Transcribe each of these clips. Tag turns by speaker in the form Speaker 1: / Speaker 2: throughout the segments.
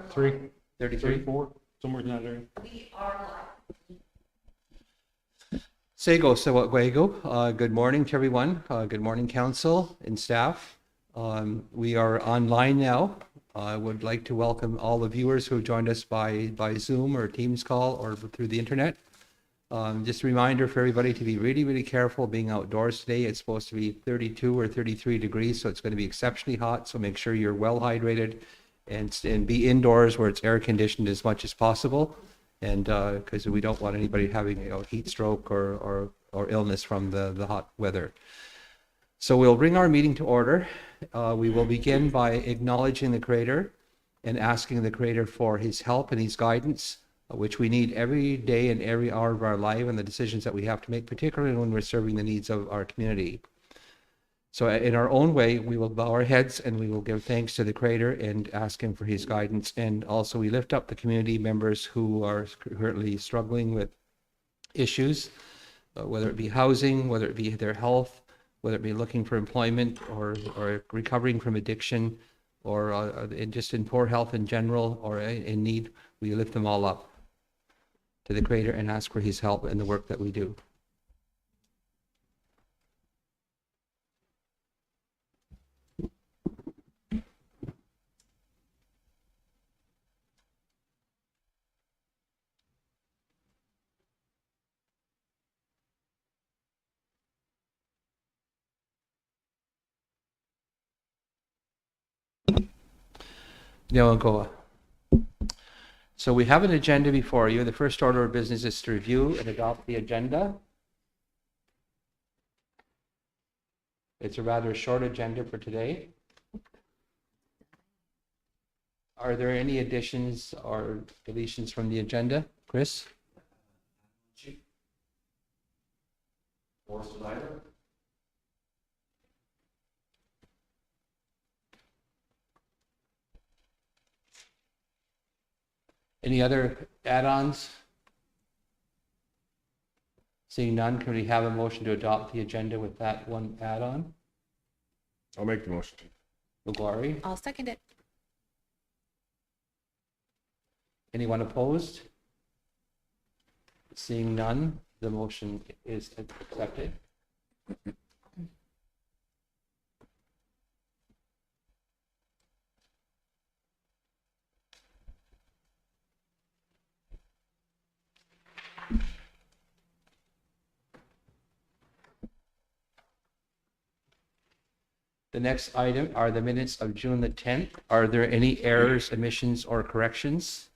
Speaker 1: 33, 34, somewhere in that area.
Speaker 2: We are live.
Speaker 3: Sego Sawagwego. Good morning to everyone. Good morning, council and staff. We are online now. I would like to welcome all the viewers who have joined us by Zoom or Teams call or through the internet. Just a reminder for everybody to be really, really careful being outdoors today. It's supposed to be 32 or 33 degrees, so it's going to be exceptionally hot. So make sure you're well hydrated and be indoors where it's air conditioned as much as possible. And because we don't want anybody having heat stroke or illness from the hot weather. So we'll bring our meeting to order. We will begin by acknowledging the Creator and asking the Creator for his help and his guidance, which we need every day and every hour of our life and the decisions that we have to make, particularly when we're serving the needs of our community. So in our own way, we will bow our heads and we will give thanks to the Creator and ask him for his guidance. And also we lift up the community members who are currently struggling with issues, whether it be housing, whether it be their health, whether it be looking for employment or recovering from addiction or just in poor health in general or in need. We lift them all up to the Creator and ask for his help in the work that we do. So we have an agenda before you. The first order of business is to review and adopt the agenda. It's a rather short agenda for today. Are there any additions or deletions from the agenda? Chris? Any other add-ons? Seeing none, can we have a motion to adopt the agenda with that one add-on?
Speaker 1: I'll make the motion.
Speaker 3: Maguire?
Speaker 2: I'll second it.
Speaker 3: Anyone opposed? Seeing none, the motion is accepted. The next item are the minutes of June the 10th. Are there any errors, omissions, or corrections?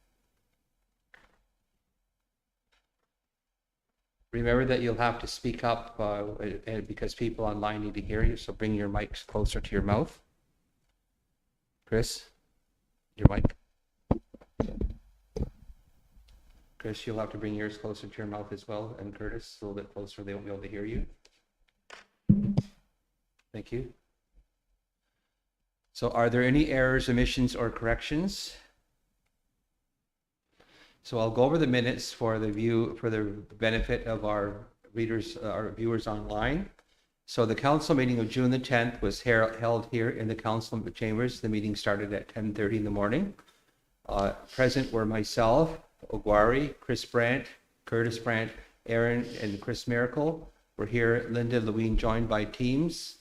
Speaker 3: Remember that you'll have to speak up because people online need to hear you, so bring your mics closer to your mouth. Chris, your mic. Chris, you'll have to bring yours closer to your mouth as well, and Curtis, a little bit closer, they won't be able to hear you. Thank you. So are there any errors, omissions, or corrections? So I'll go over the minutes for the benefit of our readers, our viewers online. So the council meeting of June the 10th was held here in the council chambers. The meeting started at 10:30 in the morning. Present were myself, Oguari, Chris Brandt, Curtis Brandt, Aaron, and Chris Miracle. We're here, Linda Lewine joined by teams.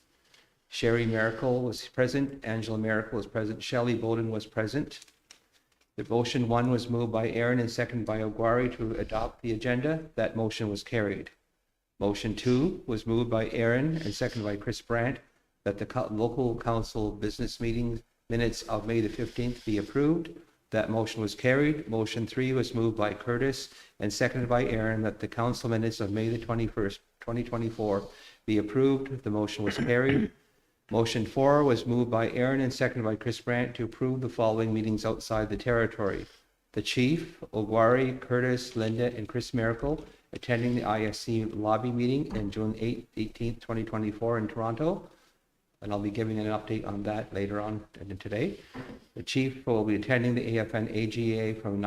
Speaker 3: Sherry Miracle was present, Angela Miracle was present, Shelley Bowden was present. The motion 1 was moved by Aaron and seconded by Oguari to adopt the agenda. That motion was carried. Motion 2 was moved by Aaron and seconded by Chris Brandt that the local council business meeting minutes of May the 15th be approved. That motion was carried. Motion 3 was moved by Curtis and seconded by Aaron that the council minutes of May the 21st, 2024 be approved. The motion was carried. Motion 4 was moved by Aaron and seconded by Chris Brandt to approve the following meetings outside the territory. The Chief, Oguari, Curtis, Linda, and Chris Miracle attending the ISC lobby meeting in June 18th, 2024 in Toronto. And I'll be giving an update on that later on today. The Chief will be attending the AFN AGA from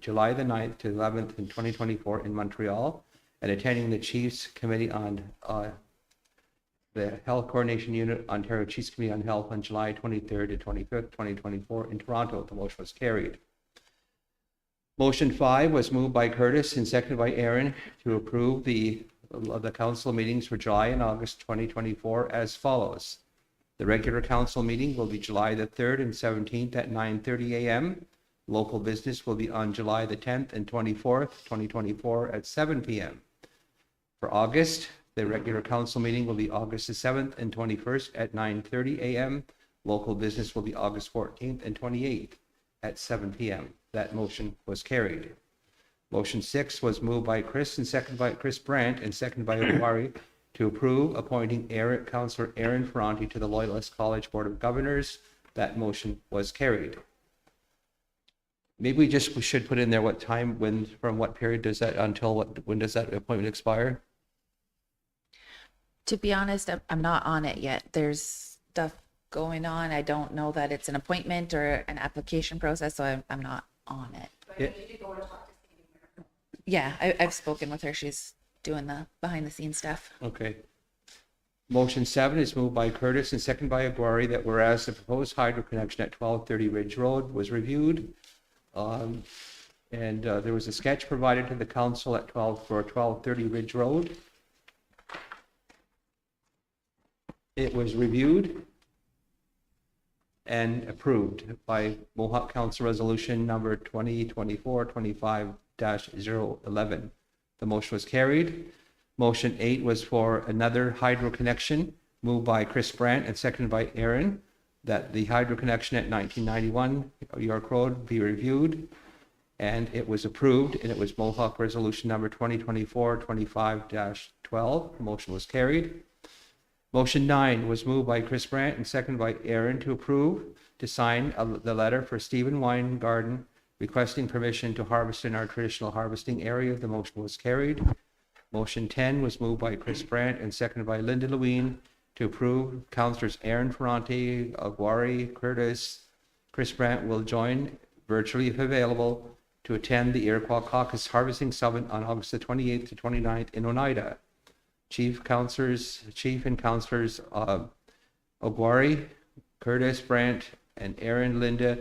Speaker 3: July the 9th to 11th in 2024 in Montreal and attending the Chiefs Committee on the Health Coordination Unit, Ontario Chiefs Committee on Health on July 23rd to 25th, 2024 in Toronto. The motion was carried. Motion 5 was moved by Curtis and seconded by Aaron to approve the council meetings for July and August 2024 as follows. The regular council meeting will be July the 3rd and 17th at 9:30 a.m. Local business will be on July the 10th and 24th, 2024 at 7 p.m. For August, the regular council meeting will be August the 7th and 21st at 9:30 a.m. Local business will be August 14th and 28th at 7 p.m. That motion was carried. Motion 6 was moved by Chris and seconded by Chris Brandt and seconded by O'Quarrie to approve appointing Councillor Aaron Ferranti to the Loyalist College Board of Governors. That motion was carried. Maybe we should put in there what time, when, from what period does that, until what, when does that appointment expire?
Speaker 2: To be honest, I'm not on it yet. There's stuff going on. I don't know that it's an appointment or an application process, so I'm not on it. Yeah, I've spoken with her. She's doing the behind the scenes stuff.
Speaker 3: Okay. Motion 7 is moved by Curtis and seconded by Aguirre that whereas the proposed hydro connection at 1230 Ridge Road was reviewed, there was a sketch provided to the council at 1230 Ridge Road. It was reviewed and approved by Mohawk Council Resolution number 2024-25-011. The motion was carried. Motion 8 was for another hydro connection, moved by Chris Brandt and seconded by Aaron, that the hydro connection at 1991 York Road be reviewed, and it was approved, and it was Mohawk Resolution number 2024-25-12. The motion was carried. Motion 9 was moved by Chris Brandt and seconded by Aaron to approve to sign the letter for Stephen Wine Garden requesting permission to harvest in our traditional harvesting area. The motion was carried. Motion 10 was moved by Chris Brandt and seconded by Linda Lewin to approve. Councillors Aaron Ferranti, Aguirre, Curtis, Chris Brandt will join virtually if available to attend the Iroquois Caucus Harvesting Summit on August the 28th to 29th in Oneida. Chief and councillors Aguirre, Curtis, Brandt, and Aaron Linda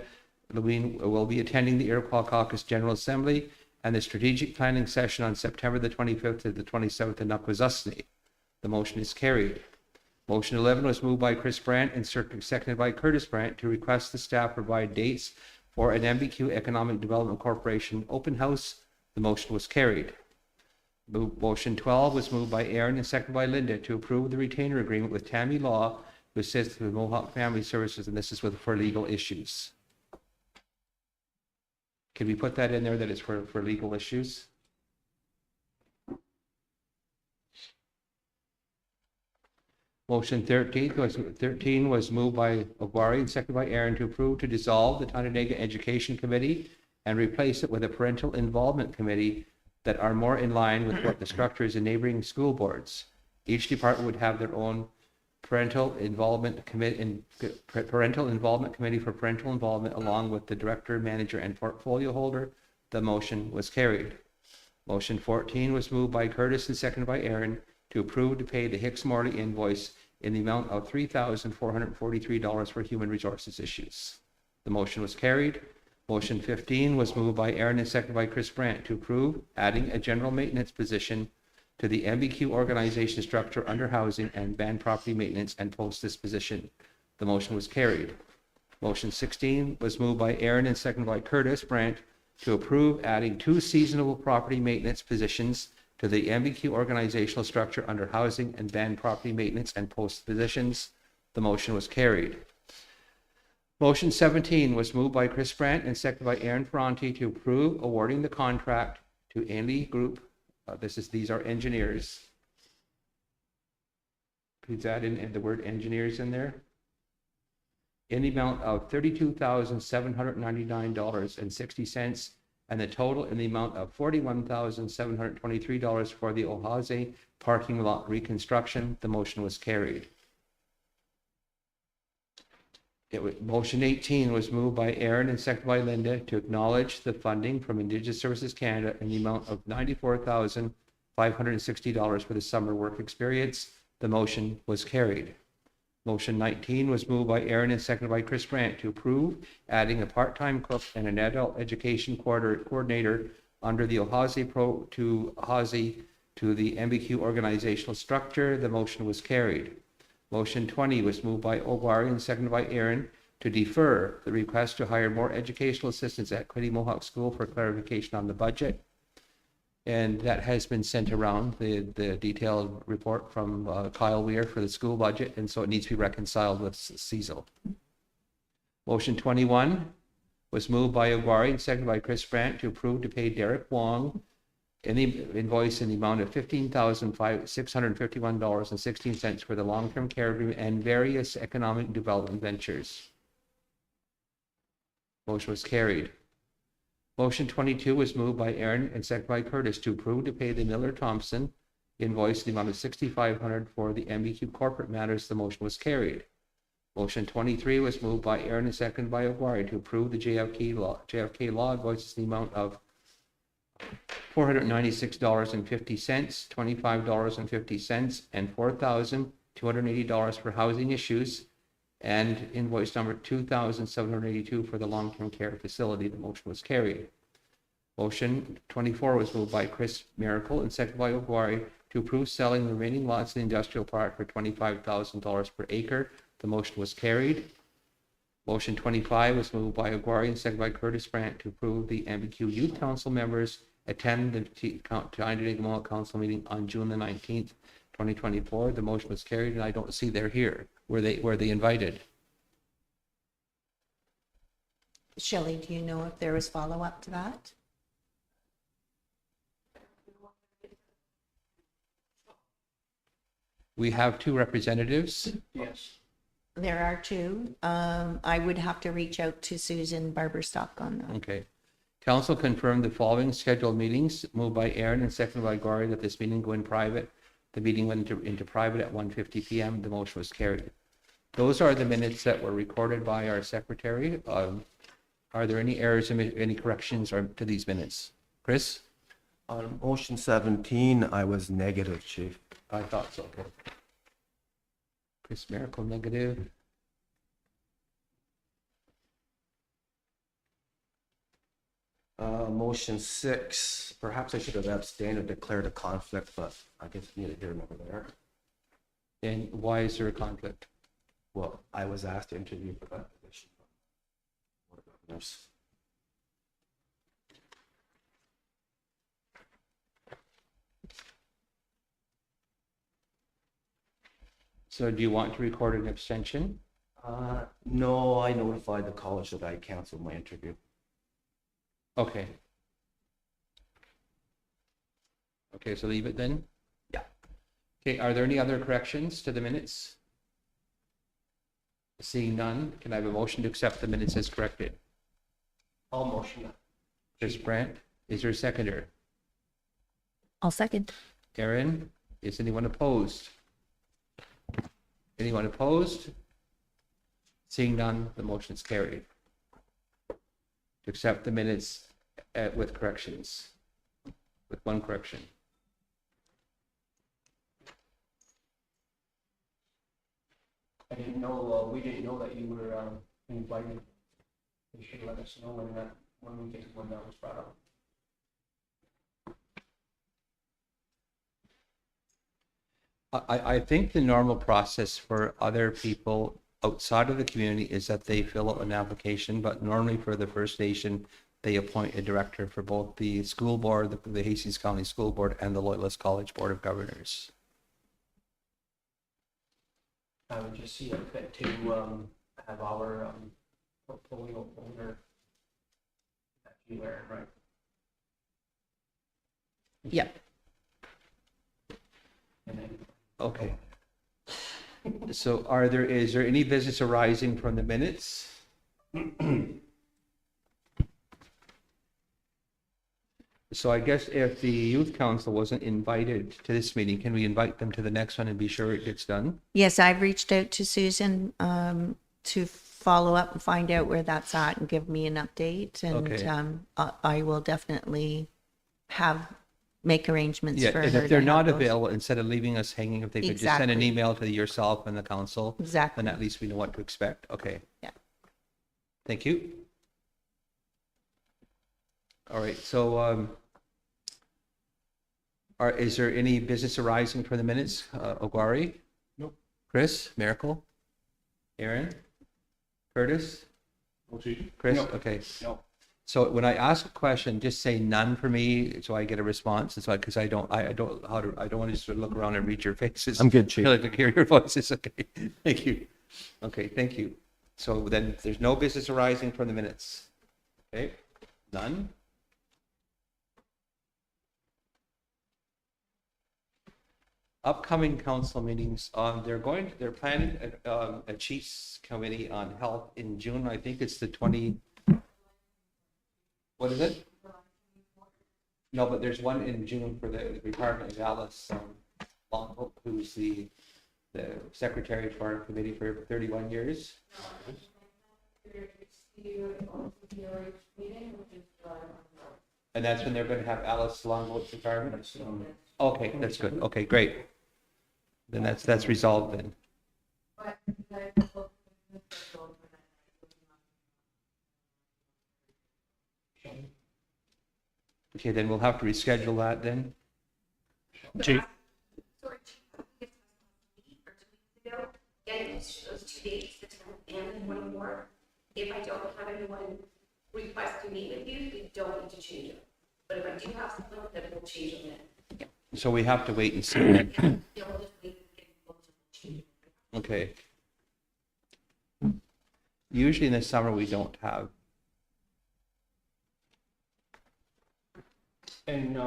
Speaker 3: Lewin will be attending the Iroquois Caucus General Assembly and the Strategic Planning Session on September the 25th to the 27th in Akwesasne. The motion is carried. Motion 11 was moved by Chris Brandt and seconded by Curtis Brandt to request the staff provide dates for an MBQ Economic Development Corporation open house. The motion was carried. Motion 12 was moved by Aaron and seconded by Linda to approve the retainer agreement with Tammy Law to assist with Mohawk Family Services, and this is for legal issues. Can we put that in there, that it's for legal issues? Motion 13 was moved by Aguirre and seconded by Aaron to approve to dissolve the Tyendinaga Education Committee and replace it with a Parental Involvement Committee that are more in line with what the structure is in neighboring school boards. Each department would have their own parental involvement committee for parental involvement, along with the director, manager, and portfolio holder. The motion was carried. Motion 14 was moved by Curtis and seconded by Aaron to approve to pay the Hicks Morley invoice in the amount of $3,443 for human resources issues. The motion was carried. Motion 15 was moved by Aaron and seconded by Chris Brandt to approve adding a general maintenance position to the MBQ organization structure under housing and band property maintenance and post this position. The motion was carried. Motion 16 was moved by Aaron and seconded by Curtis Brandt to approve adding 2 seasonal property maintenance positions to the MBQ organizational structure under housing and band property maintenance and post positions. The motion was carried. Motion 17 was moved by Chris Brandt and seconded by Aaron Ferranti to approve awarding the contract to Ainley Group. These are engineers. Please add in the word engineers in there. In the amount of $32,799.60, and the total in the amount of $41,723 for the Ohaze parking lot reconstruction. The motion was carried. Motion 18 was moved by Aaron and seconded by Linda to acknowledge the funding from Indigenous Services Canada in the amount of $94,560 for the summer work experience. The motion was carried. Motion 19 was moved by Aaron and seconded by Chris Brandt to approve adding a part-time cook and an adult education coordinator under the OHASI to the MBQ organizational structure. The motion was carried. Motion 20 was moved by Ogwari and seconded by Aaron to defer the request to hire more educational assistants at Quinte Mohawk School for clarification on the budget. And that has been sent around, the detailed report from Kyle Weir for the school budget, and so it needs to be reconciled with CESO. Motion 21 was moved by Ogwari and seconded by Chris Brandt to approve to pay Derek Wong any invoice in the amount of $15,651.16 for the long-term care agreement and various economic development ventures. Motion was carried. Motion 22 was moved by Aaron and seconded by Curtis to approve to pay the Miller Thompson invoice in the amount of $6,500 for the MBQ corporate matters. The motion was carried. Motion 23 was moved by Aaron and seconded by Ogwari to approve the JFK law invoices in the amount of $496.50, $25.50, and $4,280 for housing issues, and invoice number 2,782 for the long-term care facility. The motion was carried. Motion 24 was moved by Chris Miracle and seconded by Ogwari to approve selling the remaining lots in the industrial park for $25,000 per acre. The motion was carried. Motion 25 was moved by Ogwari and seconded by Curtis Brandt to approve the MBQ Youth Council members attend the Tyendinaga Mohawk Council meeting on June the 19th, 2024. The motion was carried, and I don't see they're here. Were they invited?
Speaker 4: Shelley, do you know if there was follow-up to that?
Speaker 3: We have two representatives.
Speaker 1: Yes.
Speaker 4: There are two. I would have to reach out to Susan Barberstock on that.
Speaker 3: Okay. Council confirmed the following scheduled meetings, moved by Aaron and seconded by Gori, that this meeting go in private. The meeting went into private at 1:50 p.m. The motion was carried. Those are the minutes that were recorded by our secretary. Are there any errors, any corrections to these minutes? Chris?
Speaker 5: On motion 17, I was negative, Chief.
Speaker 3: I thought so. Okay. Chris Miracle, negative.
Speaker 5: Motion 6, perhaps I should have abstained or declared a conflict, but I guess neither here nor there.
Speaker 3: And why is there a conflict?
Speaker 5: Well, I was asked to interview for that position. Board of Governors.
Speaker 3: So do you want to record an abstention?
Speaker 5: No, I notified the college that I canceled my interview.
Speaker 3: Okay. Okay, so leave it then?
Speaker 5: Yeah.
Speaker 3: Okay, are there any other corrections to the minutes? Seeing none, can I have a motion to accept the minutes as corrected?
Speaker 5: I'll motion that.
Speaker 3: Chris Brandt, is there a seconder?
Speaker 2: I'll second.
Speaker 3: Aaron, is anyone opposed? Anyone opposed? Seeing none, the motion is carried. To accept the minutes with corrections, with one correction.
Speaker 6: I didn't know, we didn't know that you were invited. You should let us know when that was brought up.
Speaker 3: I think the normal process for other people outside of the community is that they fill out an application, but normally for the First Nation, they appoint a director for both the school board, the Hastings County School Board, and the Loyalist College Board of Governors.
Speaker 6: I would just see it fit to have our portfolio owner that you wear, right?
Speaker 2: Yep.
Speaker 6: And then
Speaker 3: Okay. So is there any business arising from the minutes? So I guess if the youth council wasn't invited to this meeting, can we invite them to the next one and be sure it gets done?
Speaker 4: Yes, I've reached out to Susan to follow up and find out where that's at and give me an update. And
Speaker 3: Okay.
Speaker 4: I will definitely have make arrangements
Speaker 3: Yeah,
Speaker 4: for
Speaker 3: and
Speaker 4: her
Speaker 3: if
Speaker 4: to
Speaker 3: they're
Speaker 4: have
Speaker 3: not
Speaker 4: those.
Speaker 3: available, instead of leaving us hanging, if they could just send an
Speaker 4: Exactly.
Speaker 3: email to yourself and the council,
Speaker 4: Exactly.
Speaker 3: then at least we know what to expect. Okay.
Speaker 4: Yeah.
Speaker 3: Thank you. All right, so is there any business arising from the minutes? Ogwari?
Speaker 1: Nope.
Speaker 3: Chris? Miracle? Aaron? Curtis? Chris?
Speaker 1: No.
Speaker 3: Okay.
Speaker 6: No.
Speaker 3: So when I ask a question, just say none for me, so I get a response. It's like, because I don't want to just sort of look around and read your faces.
Speaker 1: I'm good, Chief.
Speaker 3: I like to hear your voices. Okay, thank you. Okay, thank you. So then there's no business arising from the minutes. Okay, none. Upcoming council meetings, they're planning a chiefs committee on health in June. I think it's the 20. What is it? No, but there's one in June for the retirement of Alice Longhope, who's the secretary for our committee for 31 years. And that's when they're going to have Alice Longhope's retirement. Okay, that's good. Okay, great. Then that's resolved then. Okay, then we'll have to reschedule that then.
Speaker 1: Chief.
Speaker 7: Sorry, Chief, getting those 2 dates, the 10th and the 24th. If I don't have anyone request to meet with you, we don't need to change it. But if I do have someone, then we'll change them then.
Speaker 3: So we have to wait and see.
Speaker 7: Yeah, we'll just wait and get people to change it.
Speaker 3: Okay. Usually in the summer, we don't have.
Speaker 6: And,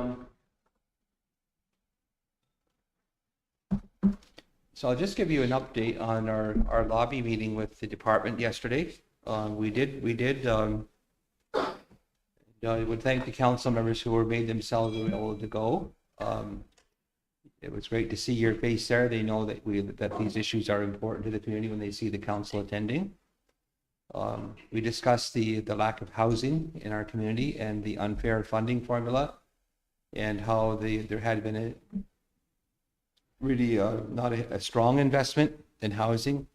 Speaker 3: So I'll just give you an update on our lobby meeting with the department yesterday. I would thank the council members who were made themselves available to go. It was great to see your face there. They know that these issues are important to the community when they see the council attending. We discussed the lack of housing in our community and the unfair funding formula, and how there had been a really not a strong investment in housing.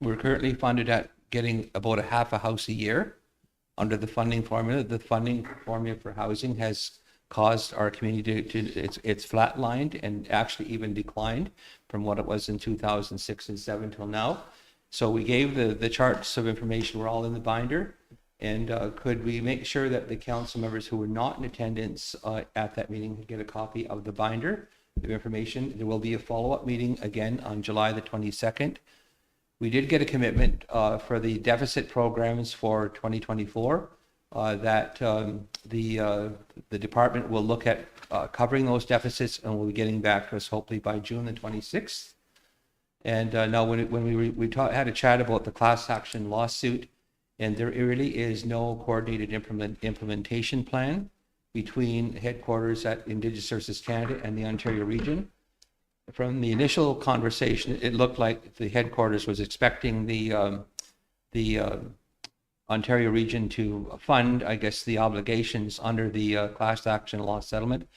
Speaker 3: We're currently funded at getting about a half a house a year under the funding formula. The funding formula for housing has caused our community it's flatlined and actually even declined from what it was in 2006 and 7 till now. So we gave the charts of information, were all in the binder. And could we make sure that the council members who were not in attendance at that meeting could get a copy of the binder of information? There will be a follow-up meeting again on July the 22nd. We did get a commitment for the deficit programs for 2024 that the department will look at covering those deficits, and will be getting back to us hopefully by June the 26th. And now when we had a chat about the class action lawsuit, and there really is no coordinated implementation plan between headquarters at Indigenous Services Canada and the Ontario region. From the initial conversation, it looked like the headquarters was expecting the Ontario region to fund, I guess, the obligations under the class action law settlement.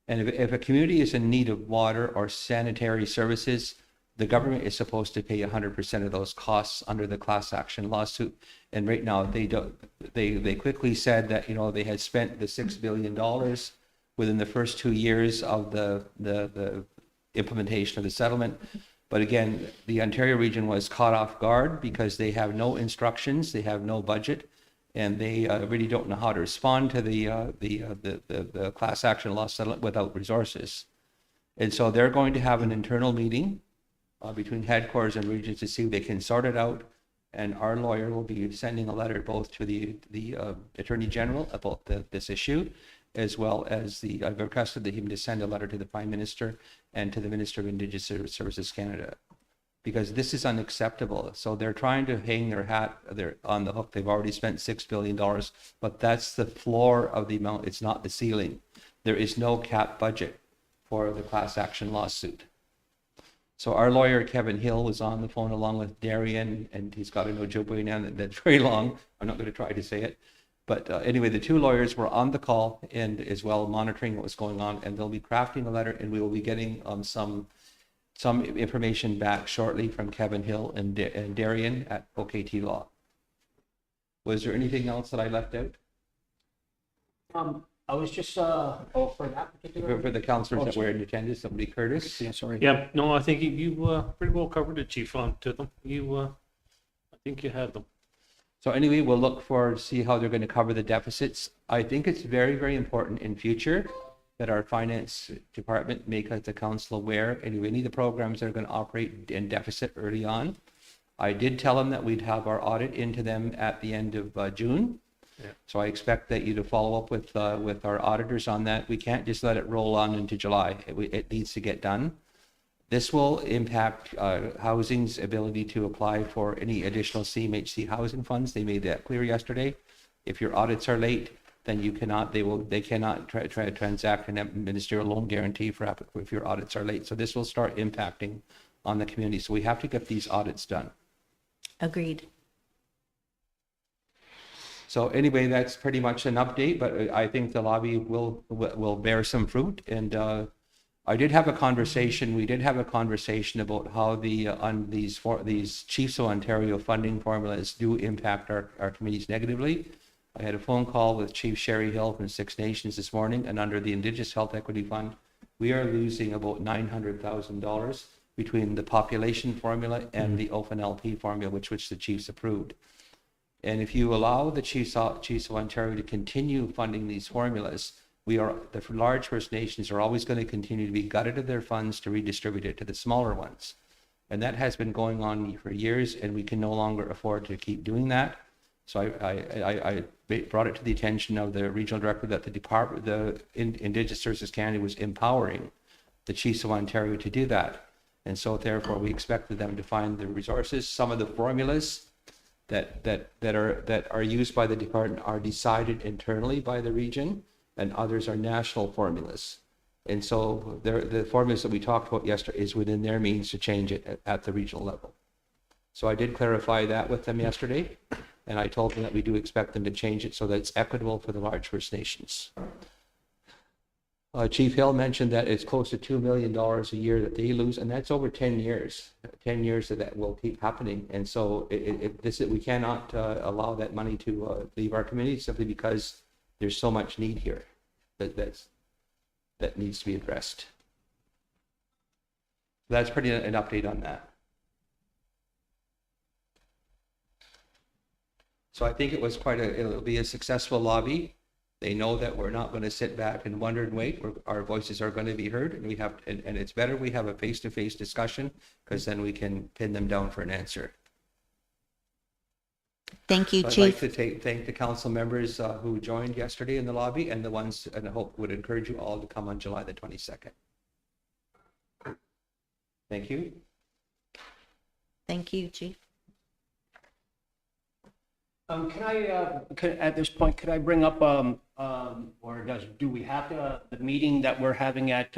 Speaker 3: And if a community is in need of water or sanitary services, the government is supposed to pay 100% of those costs under the class action lawsuit. And right now they don't. They quickly said that they had spent the $6 billion within the first 2 years of the implementation of the settlement. But again, the Ontario region was caught off guard because they have no instructions, they have no budget, and they really don't know how to respond to the class action law settlement without resources. And so they're going to have an internal meeting between headquarters and regions to see if they can sort it out. And our lawyer will be sending a letter both to the Attorney General about this issue, as well as I've requested him to send a letter to the Prime Minister and to the Minister of Indigenous Services Canada, because this is unacceptable. So they're trying to hang their hat on the hook. They've already spent $6 billion, but that's the floor of the amount. It's not the ceiling. There is no cap budget for the class action lawsuit. So our lawyer, Kevin Hill, was on the phone along with Darian, and he's got an Ojibwe name that's very long. I'm not going to try to say it. But anyway, the two lawyers were on the call and as well monitoring what was going on, and they'll be crafting a letter, and we will be getting some information back shortly from Kevin Hill and Darian at OKT Law. Was there anything else that I left out
Speaker 6: I was just, for that particular.
Speaker 3: for the councillors that were in attendance? Somebody, Curtis?
Speaker 6: Yeah, sorry.
Speaker 1: Yeah, no, I think you pretty well covered it, Chief, on to them. I think you had them.
Speaker 3: So anyway, we'll look forward to see how they're going to cover the deficits. I think it's very, very important in future that our finance department make the council aware of any of the programs that are going to operate in deficit early on. I did tell them that we'd have our audit into them at the end of June.
Speaker 1: Yeah.
Speaker 3: So I expect that you to follow up with our auditors on that. We can't just let it roll on into July. It needs to get done. This will impact housing's ability to apply for any additional CMHC housing funds. They made that clear yesterday. If your audits are late, then you cannot. They cannot try to transact an ministerial loan guarantee if your audits are late. So this will start impacting on the community. So we have to get these audits done.
Speaker 4: Agreed.
Speaker 3: So anyway, that's pretty much an update, but I think the lobby will bear some fruit. And I did have a conversation. We did have a conversation about how these Chiefs of Ontario funding formulas do impact our communities negatively. I had a phone call with Chief Sherry Hill from Six Nations this morning, and under the Indigenous Health Equity Fund, we are losing about $900,000 between the population formula and the OFNLP formula, which the Chiefs approved. And if you allow the Chiefs of Ontario to continue funding these formulas, the large First Nations are always going to continue to be gutted of their funds to redistribute it to the smaller ones. And that has been going on for years, and we can no longer afford to keep doing that. So I brought it to the attention of the regional director that the Indigenous Services Canada was empowering the Chiefs of Ontario to do that. And so therefore we expected them to find the resources. Some of the formulas that are used by the department are decided internally by the region, and others are national formulas. And so the formulas that we talked about yesterday is within their means to change it at the regional level. So I did clarify that with them yesterday, and I told them that we do expect them to change it so that it's equitable for the large First Nations. Chief Hill mentioned that it's close to $2 million a year that they lose, and that's over 10 years. 10 years that will keep happening. And so we cannot allow that money to leave our community simply because there's so much need here that needs to be addressed. That's pretty an update on that. So I think it'll be a successful lobby. They know that we're not going to sit back and wonder and wait. Our voices are going to be heard, and and it's better we have a face-to-face discussion, because then we can pin them down for an answer.
Speaker 4: Thank you,
Speaker 3: So I'd
Speaker 4: Chief.
Speaker 3: like to thank the council members who joined yesterday in the lobby, and the ones, and I hope would encourage you all to come on July the 22nd. Thank you.
Speaker 4: Thank you, Chief.
Speaker 6: At this point, could I bring up, do we have the meeting that we're having at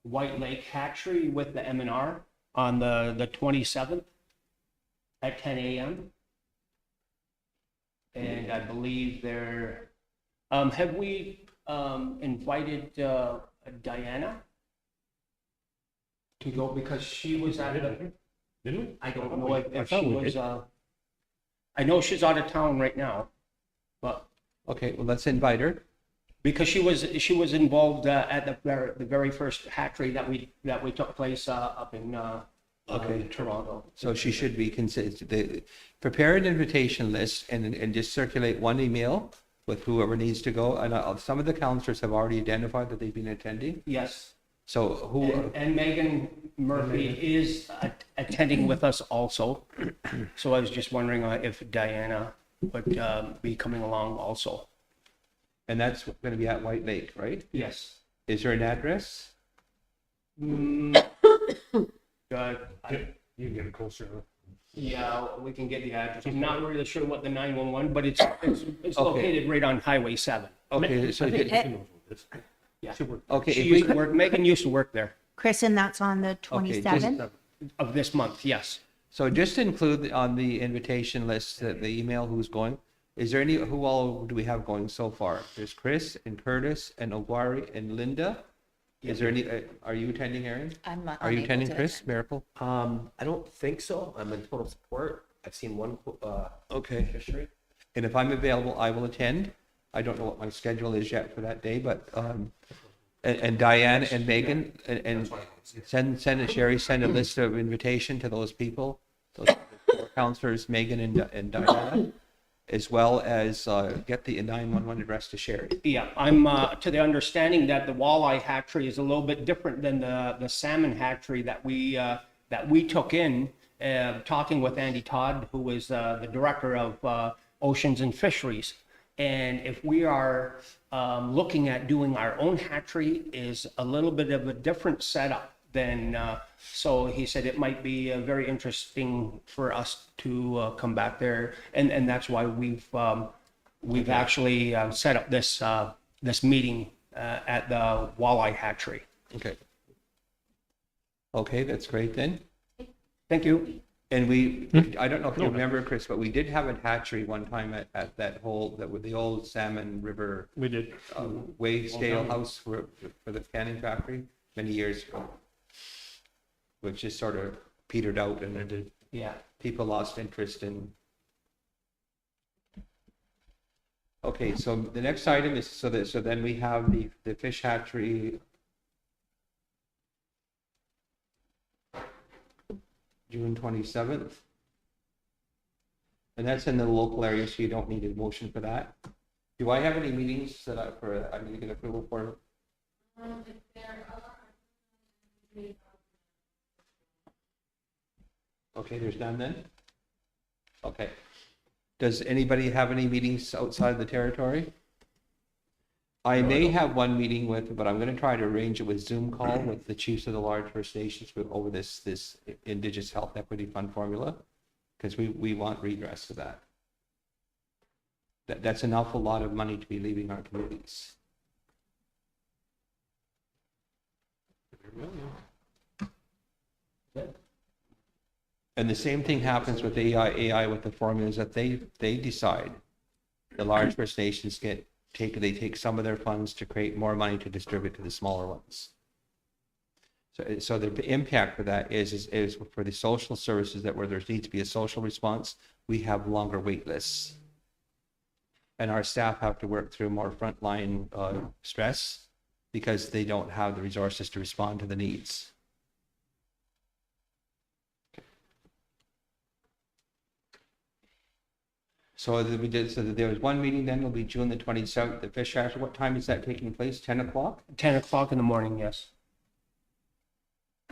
Speaker 6: White Lake Hatchery with the M&R on the 27th at 10 a.m.? And I believe have we invited Diana to go, because she was at the,
Speaker 1: Didn't we?
Speaker 6: I don't know if
Speaker 1: thought
Speaker 6: she
Speaker 1: we
Speaker 6: was,
Speaker 1: did.
Speaker 6: I know she's out of town right now, but
Speaker 3: Okay, well, let's invite her.
Speaker 6: because she was involved at the very first hatchery that we took place up in Toronto.
Speaker 3: So she should be considered. Prepare an invitation list and just circulate one email with whoever needs to go. And some of the councillors have already identified that they've been attending.
Speaker 6: Yes,
Speaker 3: So who?
Speaker 6: and Megan Murphy is attending with us also. So I was just wondering if Diana would be coming along also.
Speaker 3: And that's going to be at White Lake, right?
Speaker 6: Yes.
Speaker 3: Is there an address?
Speaker 6: I-
Speaker 1: You can get it closer.
Speaker 6: Yeah, we can get the address. I'm not really sure what the 911, but it's located right on Highway 7.
Speaker 3: Okay, so
Speaker 1: I think she knows what it is.
Speaker 6: Yeah.
Speaker 1: She worked-
Speaker 3: okay,
Speaker 6: She
Speaker 3: if
Speaker 6: used
Speaker 3: we,
Speaker 6: to work, Megan used to work there
Speaker 4: Chris, and that's on the
Speaker 3: Okay,
Speaker 4: 27th?
Speaker 6: of this month, yes.
Speaker 3: so just include on the invitation list the email who's going. Is there any, who all do we have going so far? There's Chris and Curtis and Ogwari and Linda. Is there any, are you attending, Aaron?
Speaker 2: I'm
Speaker 3: Are you
Speaker 2: unable
Speaker 3: attending,
Speaker 2: to
Speaker 3: Chris?
Speaker 2: attend.
Speaker 3: Miracle?
Speaker 5: I don't think so. I'm in total support. I've seen one,
Speaker 3: Okay.
Speaker 5: fishery.
Speaker 3: And if I'm available, I will attend. I don't know what my schedule is yet for that day, but, and Diane and Megan, and send Sherry, send a list of invitation to those people, those four counselors, Megan and Diana, as well as, get the 911 address to Sherry.
Speaker 6: Yeah, I'm to the understanding that the walleye hatchery is a little bit different than the salmon hatchery that we took in, talking with Andy Todd, who is the director of Oceans and Fisheries. And if we are looking at doing our own hatchery, is a little bit of a different setup than. So he said it might be very interesting for us to come back there, and that's why we've actually set up this meeting at the walleye hatchery.
Speaker 3: Okay. Okay, that's great then.
Speaker 6: Thank you.
Speaker 3: And I don't know if you remember, Chris, but we did have a hatchery one time at that with the old Salmon River
Speaker 1: We did.
Speaker 3: Wave Scale House for the canning factory many years ago, which just sort of petered out and
Speaker 6: Yeah.
Speaker 3: people lost interest in. Okay, so the next item is, so then we have the fish hatchery. June 27th. And that's in the local area, so you don't need a motion for that. Do I have any meetings set up for, I need to get approval for? Okay, there's none then? Okay. Does anybody have any meetings outside the territory? I may have one meeting but I'm going to try to arrange it with Zoom call with the chiefs of the large First Nations over this Indigenous Health Equity Fund formula, because we want redress for that. That's an awful lot of money to be leaving our communities. And the same thing happens with AI with the formulas that they decide. The large First Nations they take some of their funds to create more money to distribute to the smaller ones. So the impact for that is for the social services where there needs to be a social response, we have longer wait lists. And our staff have to work through more frontline stress because they don't have the resources to respond to the needs. So there was one meeting then, it'll be June the 27th, the fish hatchery. What time is that taking place? 10 o'clock?
Speaker 6: 10 o'clock in the morning, yes.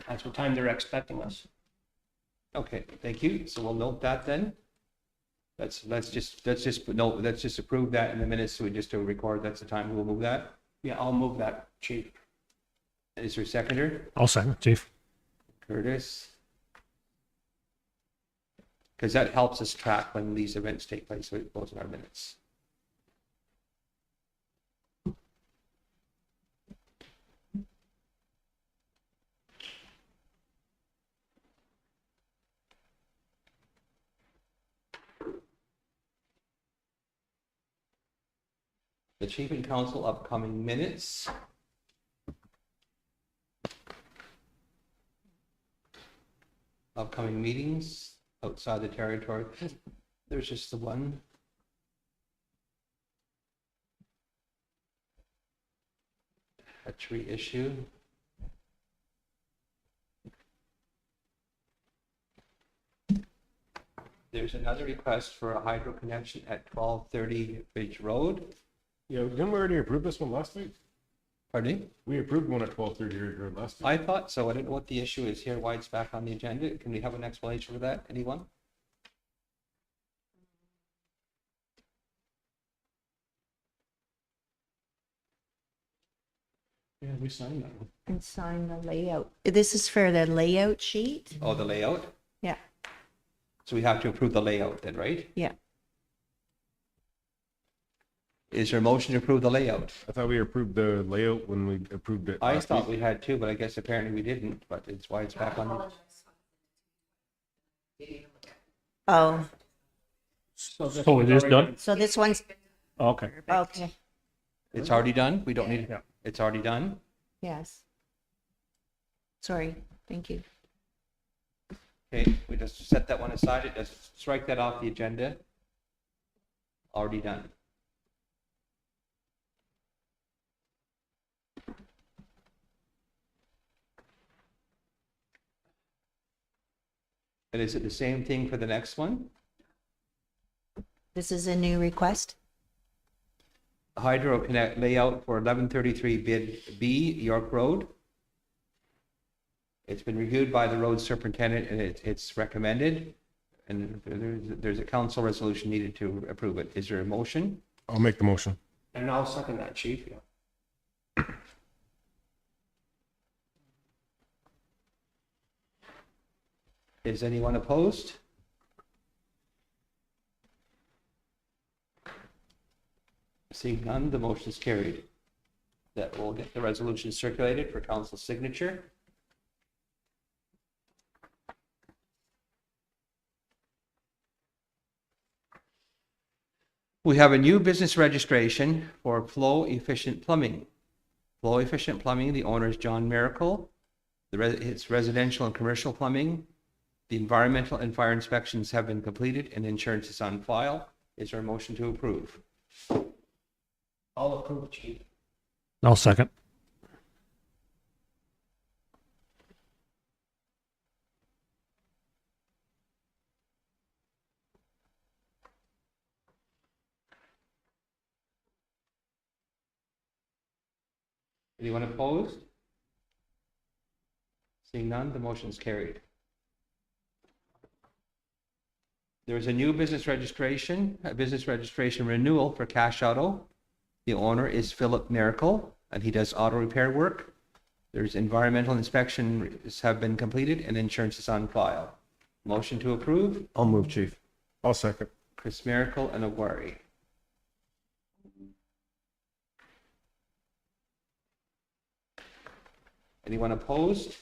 Speaker 6: That's what time they're expecting us.
Speaker 3: Okay, thank you. So we'll note that then. Let's just approve that in the minutes, so we just to record, that's the time we'll move that.
Speaker 6: Yeah, I'll move that, Chief.
Speaker 3: Is there a seconder?
Speaker 1: I'll second, Chief.
Speaker 3: Curtis? Because that helps us track when these events take place, so it goes in our minutes. The Chief and Council upcoming minutes. Upcoming meetings outside the territory. There's just the one. Hatchery issue. There's another request for a hydro connection at 1230 Ridge Road.
Speaker 8: Yeah, didn't we already approve this one last week?
Speaker 3: Pardon me?
Speaker 8: We approved one at 12:30 Ridge Road last week.
Speaker 3: I thought so. I don't know what the issue is here, why it's back on the agenda. Can we have an explanation for that? Anyone?
Speaker 8: Yeah, we signed that one.
Speaker 4: And sign the layout. This is for the layout sheet?
Speaker 3: Oh, the layout?
Speaker 4: Yeah,
Speaker 3: So we have to approve the layout then, right?
Speaker 4: yeah.
Speaker 3: Is there a motion to approve the layout?
Speaker 8: I thought we approved the layout when we approved it
Speaker 3: I
Speaker 8: last
Speaker 3: thought
Speaker 8: week.
Speaker 3: we had too, but I guess apparently we didn't, but it's why it's back on.
Speaker 4: Oh,
Speaker 6: So this
Speaker 1: So
Speaker 6: one's
Speaker 1: it is
Speaker 6: already
Speaker 1: done?
Speaker 4: So this one's,
Speaker 1: Okay.
Speaker 4: okay,
Speaker 3: It's already done? We don't need,
Speaker 1: Yeah.
Speaker 3: it's already done?
Speaker 4: yes. Sorry, thank you.
Speaker 3: Okay, we just set that one aside. Just strike that off the agenda. Already done. And is it the same thing for the next one?
Speaker 4: This is a new request?
Speaker 3: Hydro Connect layout for 1133 bid B, York Road. It's been reviewed by the road superintendent and it's recommended. And there's a council resolution needed to approve it. Is there a motion?
Speaker 8: I'll make the motion.
Speaker 6: And I'll second that, chief, yeah.
Speaker 3: Is anyone opposed? Seeing none, the motion is carried. That will get the resolution circulated for council signature. We have a new business registration for Flow Efficient Plumbing. Flow Efficient Plumbing, the owner is John Miracle. It's residential and commercial plumbing. The environmental and fire inspections have been completed and insurance is on file. Is there a motion to approve?
Speaker 6: I'll approve, chief.
Speaker 1: I'll second.
Speaker 3: Anyone opposed? Seeing none, the motion is carried. There is a new business registration, a business registration renewal for Cash Auto. The owner is Philip Miracle, and he does auto repair work. There's environmental inspections have been completed and insurance is on file. Motion to approve,
Speaker 8: I'll move, chief. I'll second.
Speaker 3: Chris Miracle and Aguari. Anyone opposed?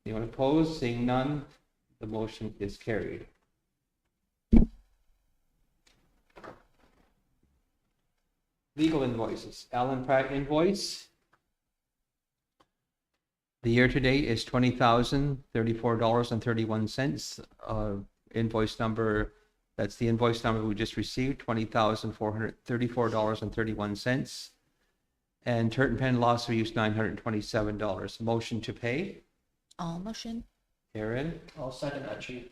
Speaker 3: Anyone opposed? Seeing none, the motion is carried. Legal invoices. Alan Pratt invoice. The year to date is $20,034.31. Invoice number, that's the invoice number we just received, $20,434.31. And Turton Pen loss of use $927. Motion to pay.
Speaker 2: All motion?
Speaker 3: Aaron,
Speaker 6: I'll second that, chief.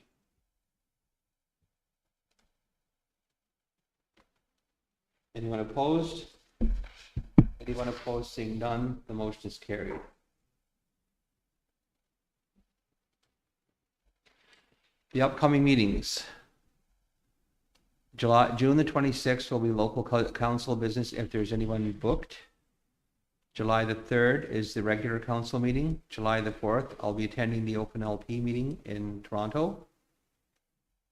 Speaker 3: anyone opposed? Anyone opposed? Seeing none, the motion is carried. The upcoming meetings. June the 26th will be local council business if there's anyone booked. July the 3rd is the regular council meeting. July the 4th, I'll be attending the Open LP meeting in Toronto.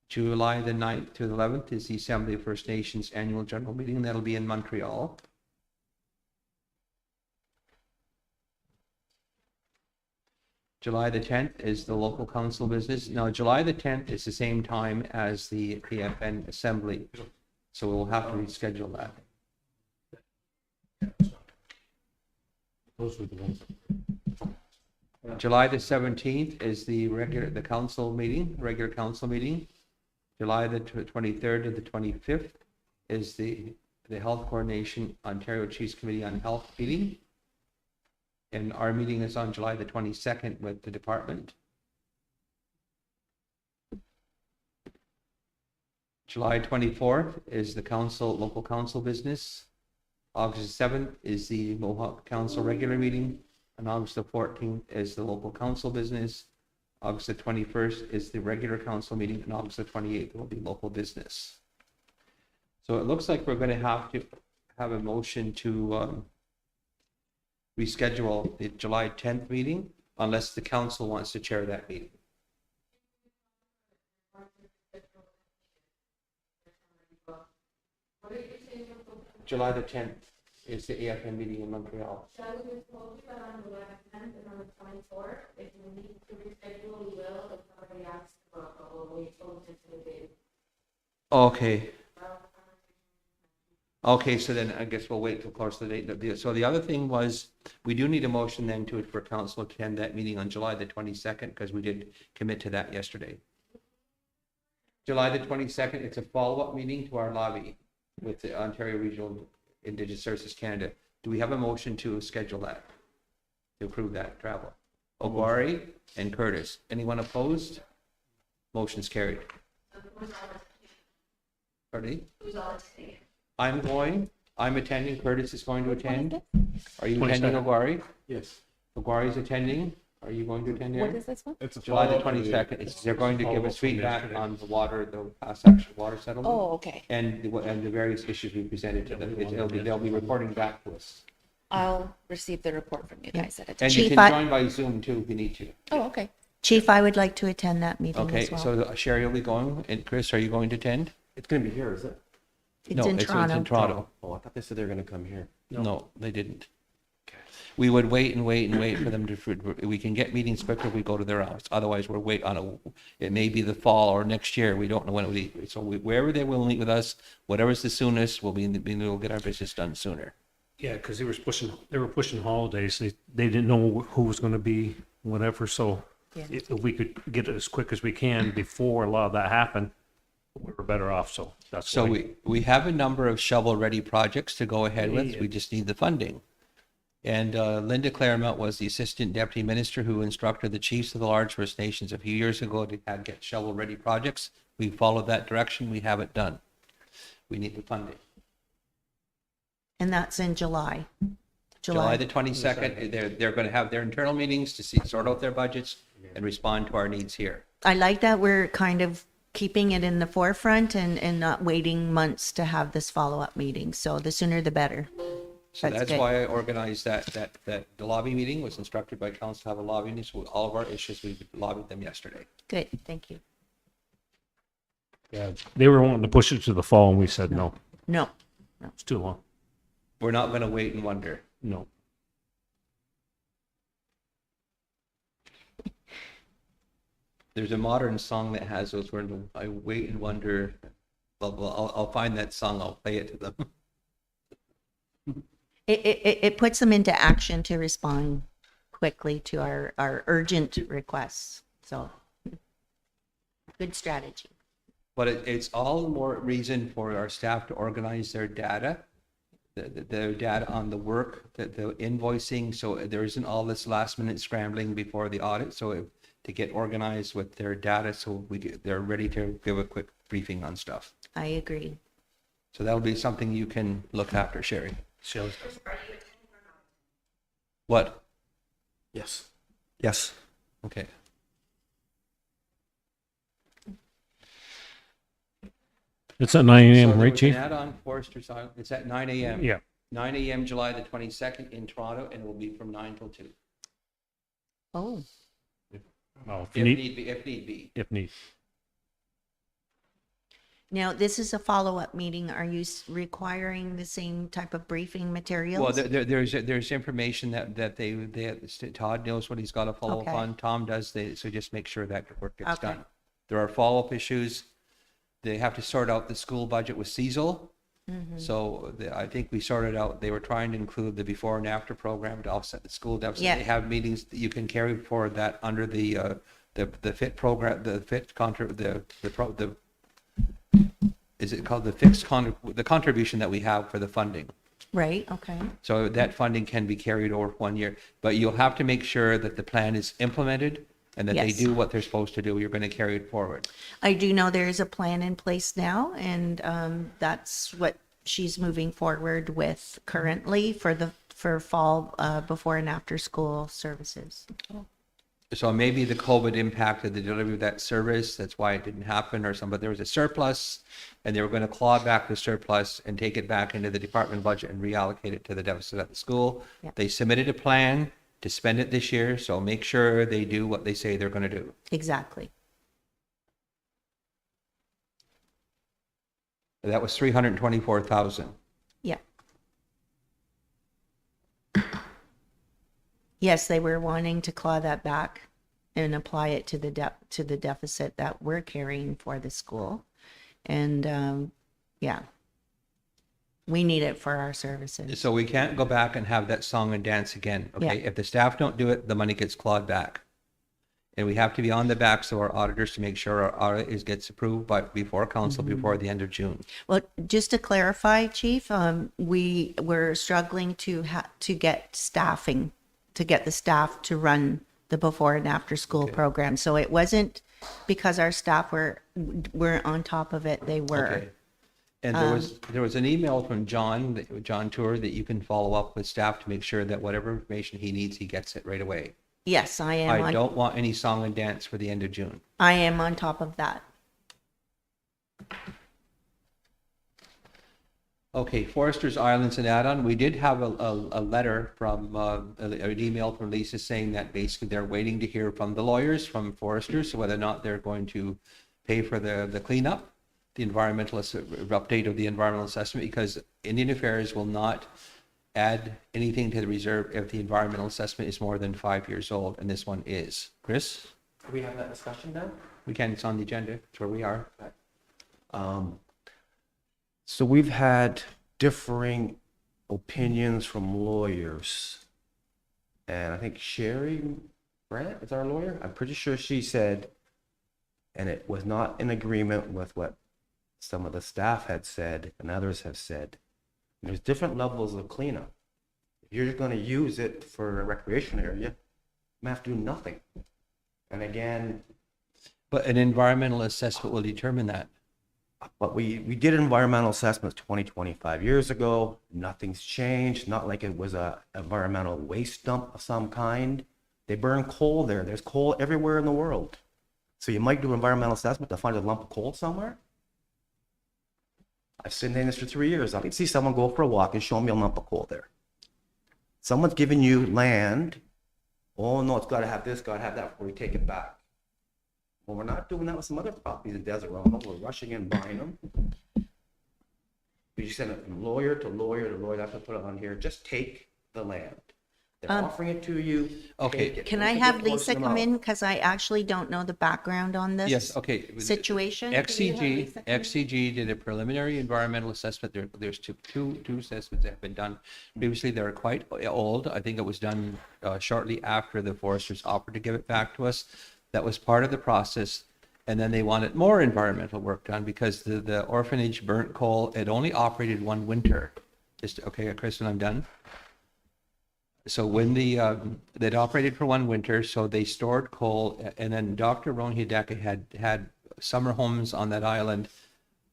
Speaker 3: July the 9th to the 11th is the Assembly of First Nations annual general meeting. That'll be in Montreal. July the 10th is the local council business. Now, July the 10th is the same time as the PFN Assembly, so we'll have to reschedule that.
Speaker 8: Those were the ones.
Speaker 3: July the 17th is the regular council meeting. July the 23rd to the 25th is the Health Coordination Ontario Chiefs Committee on Health meeting. And our meeting is on July the 22nd with the department. July 24th is the local council business. August 7th is the Mohawk Council regular meeting. And August the 14th is the local council business. August the 21st is the regular council meeting. And August the 28th will be local business. So it looks like we're going to have a motion to reschedule the July 10th meeting unless the council wants to chair that meeting. July the 10th is the AFN meeting in Montreal.
Speaker 7: Shall we just hold it on the 11th and on the 24th? If we need to reschedule, we will. If somebody asks about, we'll wait till the date.
Speaker 3: Okay. Okay, so then I guess we'll wait till close to the date. So the other thing was, we do need a motion then for council to attend that meeting on July the 22nd, because we did commit to that yesterday. July the 22nd, it's a follow-up meeting to our lobby with the Ontario Regional Indigenous Services Canada. Do we have a motion to schedule that? To approve that travel? Ogwari and Curtis. Anyone opposed? Motion's carried. Pardon?
Speaker 7: Who's all attending?
Speaker 3: I'm going. I'm attending. Curtis is going to attend. Are you attending,
Speaker 1: 22nd.
Speaker 3: Ogwari?
Speaker 8: Yes.
Speaker 3: Ogwari is attending. Are you going to attend,
Speaker 2: What
Speaker 3: Aaron?
Speaker 2: is this one?
Speaker 8: It's a
Speaker 3: July the
Speaker 8: follow-up to
Speaker 3: 22nd. They're going to give
Speaker 8: follow-up
Speaker 3: us
Speaker 8: from
Speaker 3: feedback
Speaker 8: yesterday.
Speaker 3: on the water, the past action water settlement.
Speaker 2: Oh, okay.
Speaker 3: And the various issues we presented to them. They'll be reporting back to us.
Speaker 2: I'll receive the report from you guys at a time.
Speaker 3: And you
Speaker 4: Chief,
Speaker 3: can join by Zoom too if you need to.
Speaker 2: Oh, okay.
Speaker 4: Chief, I would like to attend that meeting
Speaker 3: Okay,
Speaker 4: as well.
Speaker 3: so Sherry will be going. And Chris, are you going to attend?
Speaker 5: It's gonna be here, is it?
Speaker 4: It's
Speaker 3: No,
Speaker 4: in Toronto.
Speaker 3: in Toronto.
Speaker 5: Oh, I thought they said they were gonna come here.
Speaker 3: No, they didn't. We would wait and wait and wait for them to, we can get meetings quicker if we go to their house. Otherwise, we're wait on it may be the fall or next year. We don't know when it will be. So wherever they will meet with us, whatever's the soonest, we'll get our business done sooner.
Speaker 1: Yeah, because they were pushing holidays. They didn't know who was going to be, whatever. So
Speaker 2: Yeah.
Speaker 1: if we could get it as quick as we can before a lot of that happened, we were better off. So that's
Speaker 3: So
Speaker 1: why.
Speaker 3: we have a number of shovel-ready projects to go ahead with.
Speaker 1: Yeah.
Speaker 3: We just need the funding. And Linda Claremont was the Assistant Deputy Minister who instructed the chiefs of the large First Nations a few years ago to get shovel-ready projects. We followed that direction. We have it done. We need the funding.
Speaker 4: And that's in July.
Speaker 3: July the 22nd, they're going to have their internal meetings to sort out their budgets and respond to our needs here.
Speaker 4: I like that we're kind of keeping it in the forefront and not waiting months to have this follow-up meeting. So the sooner the better.
Speaker 3: So
Speaker 4: That's
Speaker 3: that's
Speaker 4: good.
Speaker 3: why I organized that the lobby meeting, was instructed by council to have a lobby meeting. So all of our issues, we lobbied them yesterday.
Speaker 4: Good, thank you.
Speaker 1: Yeah, they were wanting to push it to the fall, and we said no.
Speaker 4: No,
Speaker 1: It's too long.
Speaker 3: We're not going to wait and wonder.
Speaker 1: No.
Speaker 3: There's a modern song that has those words, I wait and wonder. Well, I'll find that song, I'll play it to them.
Speaker 4: it puts them into action to respond quickly to our urgent requests. So good strategy.
Speaker 3: But it's all the more reason for our staff to organize their data, their data on the work, the invoicing, so there isn't all this last minute scrambling before the audit. So to get organized with their data, so they're ready to give a quick briefing on stuff.
Speaker 4: I agree.
Speaker 3: So that'll be something you can look after, Sherry.
Speaker 1: Shelley.
Speaker 3: What?
Speaker 5: Yes. Yes.
Speaker 3: Okay.
Speaker 1: It's at 9 a.m.,
Speaker 3: So there
Speaker 1: right,
Speaker 3: was
Speaker 1: Chief?
Speaker 3: an add-on Forester's Island. It's at 9 a.m.
Speaker 1: Yeah.
Speaker 3: 9 a.m. July the 22nd in Toronto, and it will be from 9 till 2.
Speaker 4: Oh,
Speaker 1: Oh,
Speaker 3: If need be, if need be.
Speaker 1: If need.
Speaker 4: now this is a follow-up meeting. Are you requiring the same type of briefing materials?
Speaker 3: Well, there's information that Todd knows what he's got to follow up
Speaker 4: Okay.
Speaker 3: on. Tom does, so just make sure that work gets
Speaker 4: Okay.
Speaker 3: done. There are follow-up issues. They have to sort out the school budget with Cecil.
Speaker 4: Mm-hmm.
Speaker 3: So I think we sorted out, they were trying to include the before and after program to offset the school deficit.
Speaker 4: Yeah.
Speaker 3: They have meetings that you can carry forward that under the FIT program, the FIT is it called the fixed the contribution that we have for the funding.
Speaker 4: Right, okay.
Speaker 3: So that funding can be carried over 1 year, but you'll have to make sure that the plan is implemented and that they
Speaker 4: Yes.
Speaker 3: do what they're supposed to do. You're going to carry it forward.
Speaker 4: I do know there is a plan in place now, and that's what she's moving forward with currently for fall before and after school services.
Speaker 3: So maybe the COVID impacted the delivery of that service. That's why it didn't happen, or but there was a surplus and they were going to claw back the surplus and take it back into the department budget and reallocate it to the deficit at the school.
Speaker 4: Yeah.
Speaker 3: They submitted a plan to spend it this year. So make sure they do what they say they're going to do.
Speaker 4: Exactly.
Speaker 3: That was 324,000.
Speaker 4: Yeah. Yes, they were wanting to claw that back and apply it to the deficit that we're carrying for the school. And yeah, we need it for our services.
Speaker 3: So we can't go back and have that song and dance again, okay?
Speaker 4: Yeah.
Speaker 3: If the staff don't do it, the money gets clawed back. And we have to be on the backs of our auditors to make sure our audit gets approved before council before the end of June.
Speaker 4: Well, just to clarify, Chief, we were struggling to get staffing, to get the staff to run the before and after school program. So it wasn't because our staff weren't on top of it. They were.
Speaker 3: Okay. And there was an email from John Tour, that you can follow up with staff to make sure that whatever information he needs, he gets it right away.
Speaker 4: Yes, I am.
Speaker 3: I don't want any song and dance for the end of June.
Speaker 4: I am on top of that.
Speaker 3: Okay, Foresters Islands and add-on. We did have a letter from, an email from Lisa saying that basically they're waiting to hear from the lawyers, from Foresters, so whether or not they're going to pay for the cleanup, the environmental update of the environmental assessment, because Indian Affairs will not add anything to the reserve if the environmental assessment is more than 5 years old, and this one is. Chris?
Speaker 5: Can we have that discussion now?
Speaker 3: We can, it's on the agenda, it's where we are.
Speaker 5: So we've had differing opinions from lawyers. And I think Sherry Brandt is our lawyer. I'm pretty sure she said, and it was not in agreement with what some of the staff had said and others have said. There's different levels of cleanup. If you're going to use it for a recreation area, you might have to do nothing. And again,
Speaker 3: But an environmental assessment will determine that.
Speaker 5: but we did environmental assessments 25 years ago. Nothing's changed. Not like it was a environmental waste dump of some kind. They burn coal there. There's coal everywhere in the world. So you might do an environmental assessment to find a lump of coal somewhere. I've been in this for 3 years. I can see someone go for a walk and show me a lump of coal there. Someone's giving you land. Oh no, it's got to have this, got to have that before we take it back. Well, we're not doing that with some other properties in Desert Realm. We're rushing in buying them. We just send it from lawyer to lawyer to lawyer. That's what I put it on here. Just take the land. They're offering it to you.
Speaker 3: Okay.
Speaker 5: Take it.
Speaker 4: Can
Speaker 5: Don't
Speaker 4: I
Speaker 5: take
Speaker 4: have
Speaker 5: it,
Speaker 4: Lisa
Speaker 5: portion them
Speaker 4: come
Speaker 5: out.
Speaker 4: in? Because I actually don't know the background on this
Speaker 3: Yes, okay.
Speaker 4: situation.
Speaker 3: XCG did a preliminary environmental assessment. There's two assessments that have been done previously. They're quite old. I think it was done shortly after the foresters offered to give it back to us. That was part of the process. And then they wanted more environmental work done because the orphanage burnt coal. It only operated one winter. Okay, Kristen, I'm done. So when they'd operated for one winter, so they stored coal, and then Dr. Ronhideka had summer homes on that island.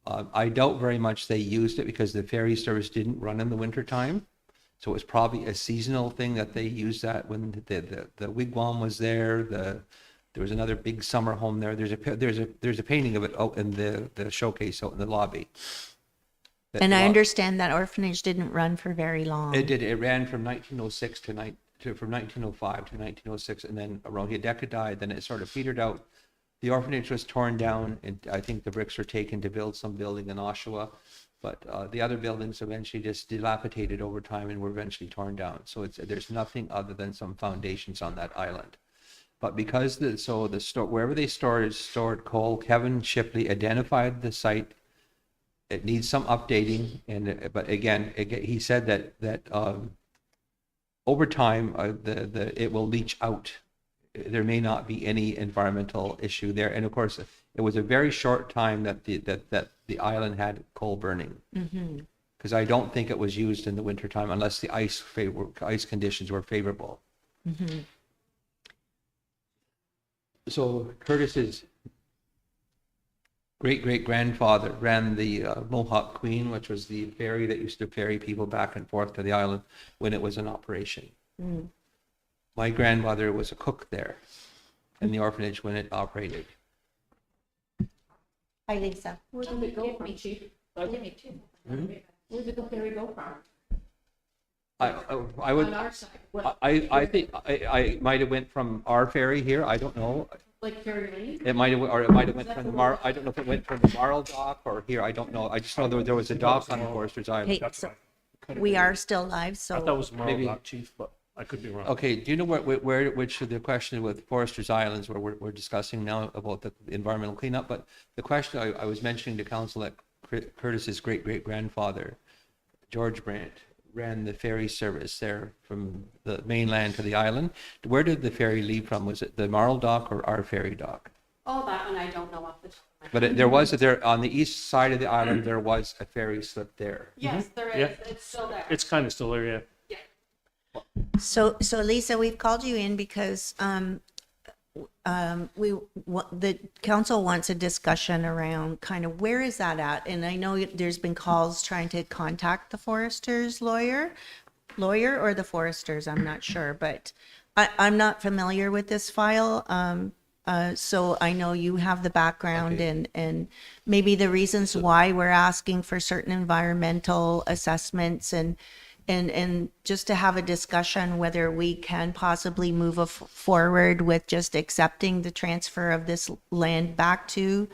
Speaker 3: I doubt very much they used it because the ferry service didn't run in the winter time. So it was probably a seasonal thing that they used that when the wigwam was there. There was another big summer home there. There's a painting of it out in the showcase out in the lobby.
Speaker 4: And I understand that orphanage didn't run for very long.
Speaker 3: It did. It ran from 1906 from 1905 to 1906, and then Ronhideka died. Then it sort of petered out. The orphanage was torn down, and I think the bricks were taken to build some building in Oshawa. But the other buildings eventually just dilapidated over time and were eventually torn down. So there's nothing other than some foundations on that island. But because wherever they stored coal, Kevin Shipley identified the site. It needs some updating, but again, he said that over time it will leach out. There may not be any environmental issue there, and of course, it was a very short time that the island had coal burning. Because I don't think it was used in the wintertime unless the ice conditions were favorable. So Curtis's great-great-grandfather ran the Mohawk Queen, which was the ferry that used to ferry people back and forth to the island when it was in operation. My grandmother was a cook there in the orphanage when it operated.
Speaker 4: Hi, Lisa.
Speaker 7: Where did it go from, Chief? Where did the ferry go from?
Speaker 3: I would.
Speaker 7: On our side, what,
Speaker 3: I think I might have went from our ferry here. I don't know.
Speaker 7: like Ferry Lane?
Speaker 3: It might have, or it might have went from the I don't know if it went from the Marl dock or here. I don't know. I just know there was a dock on Foresters Island.
Speaker 4: Hey, so we are still live,
Speaker 8: I thought it
Speaker 4: so
Speaker 8: was
Speaker 3: Maybe-
Speaker 8: Marl Dock, Chief, but
Speaker 1: I could be wrong.
Speaker 3: Okay, do you know which of the question with Foresters Islands where we're discussing now about the environmental cleanup, but the question I was mentioning to council that Curtis's great-great-grandfather, George Brandt, ran the ferry service there from the mainland to the island. Where did the ferry leave from? Was it the Marl dock or our ferry dock?
Speaker 7: Oh, that one I don't know off the top of my head.
Speaker 3: But there on the east side of the island, there was a ferry slip there.
Speaker 7: Yes, there is.
Speaker 1: Yeah.
Speaker 7: It's still there.
Speaker 1: It's kind of still there, yeah.
Speaker 4: So Lisa, we've called you in because the council wants a discussion around kind of where is that at? And I know there's been calls trying to contact the foresters lawyer or the foresters, I'm not sure, but I'm not familiar with this file. So I know you have the background and maybe the reasons why we're asking for certain environmental assessments and just to have a discussion whether we can possibly move forward with just accepting the transfer of this land back to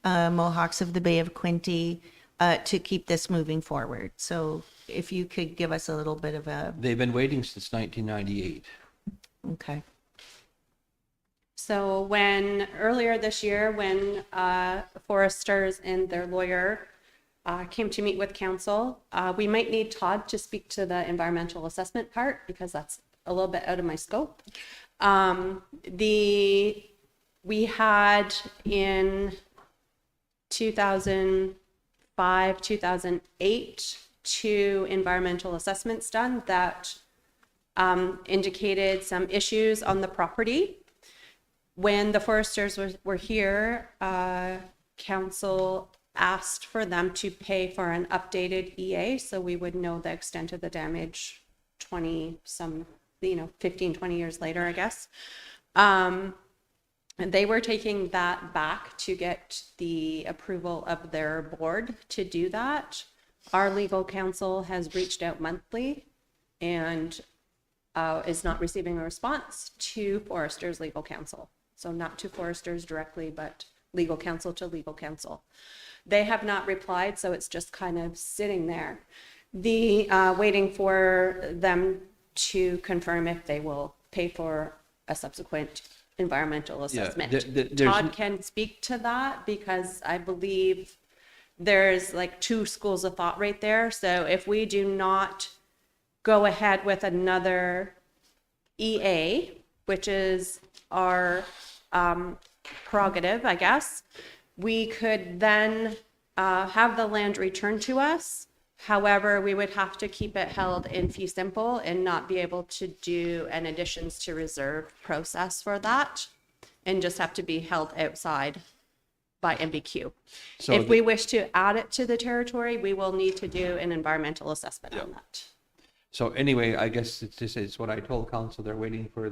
Speaker 4: Mohawks of the Bay of Quinte to keep this moving forward. So if you could give us a little bit of a,
Speaker 3: They've been waiting since 1998.
Speaker 4: okay.
Speaker 9: So earlier this year, when foresters and their lawyer came to meet with council, we might need Todd to speak to the environmental assessment part because that's a little bit out of my scope. We had in 2005, 2008, 2 environmental assessments done that indicated some issues on the property. When the foresters were here, council asked for them to pay for an updated EA so we would know the extent of the damage 15, 20 years later, I guess. And they were taking that back to get the approval of their board to do that. Our legal counsel has reached out monthly and is not receiving a response to foresters legal counsel. So not to foresters directly, but legal counsel to legal counsel. They have not replied, so it's just kind of sitting there. Waiting for them to confirm if they will pay for a subsequent environmental assessment. Todd can speak to that because I believe there's like 2 schools of thought right there. So if we do not go ahead with another EA, which is our prerogative, I guess, we could then have the land returned to us. However, we would have to keep it held in fee simple and not be able to do an additions to reserve process for that and just have to be held outside by MBQ.
Speaker 3: So
Speaker 9: if we wish to add it to the territory, we will need to do an environmental assessment on that.
Speaker 3: So anyway, I guess it's what I told council. They're waiting for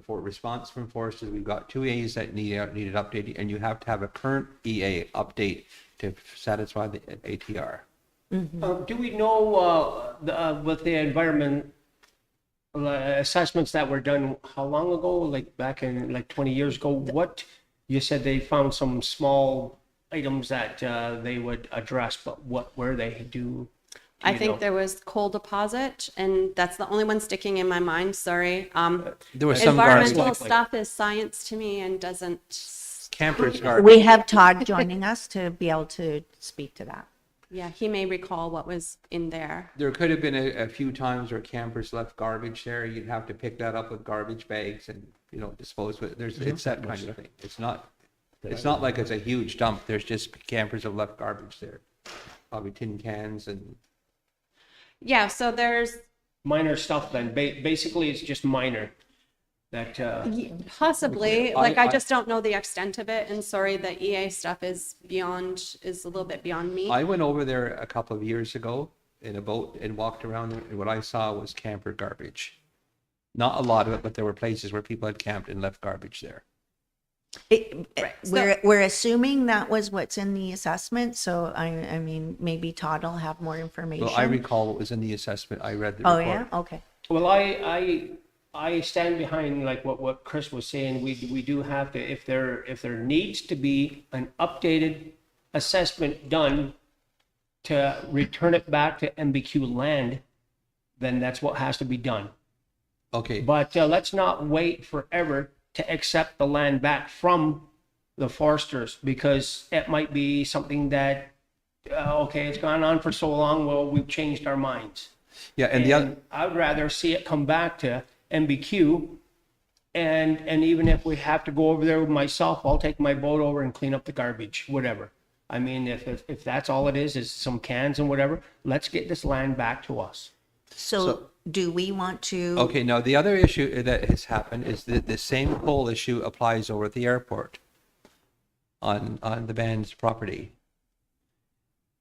Speaker 3: for response from foresters. We've got 2 EAs that needed updating, and you have to have a current EA update to satisfy the ATR.
Speaker 6: Do we know with the environment assessments that were done how long ago? Like back in like 20 years ago? What you said they found some small items that they would address, but what were they?
Speaker 9: I think there was coal deposit, and that's the only one sticking in my mind. Sorry.
Speaker 3: There was some
Speaker 9: Environmental
Speaker 3: garbage.
Speaker 9: stuff is science to me and doesn't.
Speaker 3: Campers garbage.
Speaker 4: We have Todd joining us to be able to speak to that.
Speaker 9: Yeah, he may recall what was in there.
Speaker 3: There could have been a few times where campers left garbage there. You'd have to pick that up with garbage bags and dispose of it. It's that kind of thing. It's not like it's a huge dump. There's just campers have left garbage there, probably tin cans and.
Speaker 9: Yeah, so there's
Speaker 6: minor stuff then. Basically, it's just minor. That
Speaker 9: possibly
Speaker 3: I
Speaker 9: just don't know the extent of it, and sorry, the EA stuff is a little bit beyond me.
Speaker 3: I went over there a couple of years ago in a boat and walked around there, and what I saw was camper garbage. Not a lot of it, but there were places where people had camped and left garbage there.
Speaker 4: We're assuming that was what's in the assessment. So I mean, maybe Todd will have more information.
Speaker 3: Well, I recall what was in the assessment. I read the
Speaker 4: Oh
Speaker 3: report.
Speaker 4: yeah, okay.
Speaker 6: well, I stand behind like what Chris was saying. We do have to, if there needs to be an updated assessment done to return it back to MBQ land, then that's what has to be done.
Speaker 3: Okay.
Speaker 6: But let's not wait forever to accept the land back from the foresters, because it might be something that, okay, it's gone on for so long, well, we've changed our minds.
Speaker 3: Yeah, and the other,
Speaker 6: And I'd rather see it come back to MBQ. And even if we have to go over there with myself, I'll take my boat over and clean up the garbage, whatever. I mean, if that's all it is some cans and whatever, let's get this land back to us.
Speaker 4: So do we want to?
Speaker 3: okay, now the other issue that has happened is that the same coal issue applies over at the airport on the band's property.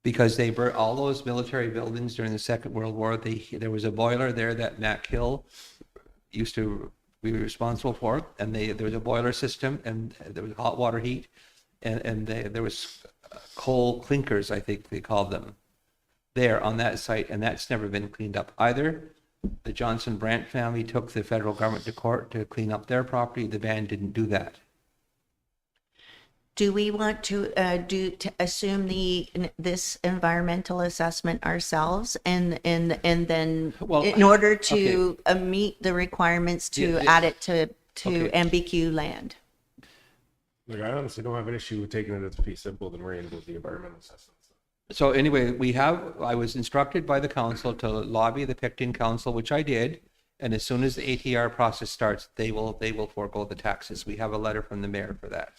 Speaker 3: Because they burnt all those military buildings during the Second World War. There was a boiler there that Mac Hill used to be responsible for, and there was a boiler system, and there was hot water heat, and there was coal clinkers, I think they called them, there on that site, and that's never been cleaned up either. The Johnson Brandt family took the federal government to court to clean up their property. The band didn't do that.
Speaker 4: Do we want to assume this environmental assessment ourselves and then
Speaker 3: Well,
Speaker 4: in order to meet the requirements to
Speaker 3: Yeah,
Speaker 4: add it to
Speaker 3: okay.
Speaker 4: MBQ land?
Speaker 8: Like, I honestly don't have an issue with taking it as a fee simple than worrying about the environmental assessments.
Speaker 3: So anyway, I was instructed by the council to lobby the Picton Council, which I did. And as soon as the ATR process starts, they will forego the taxes. We have a letter from the mayor for that.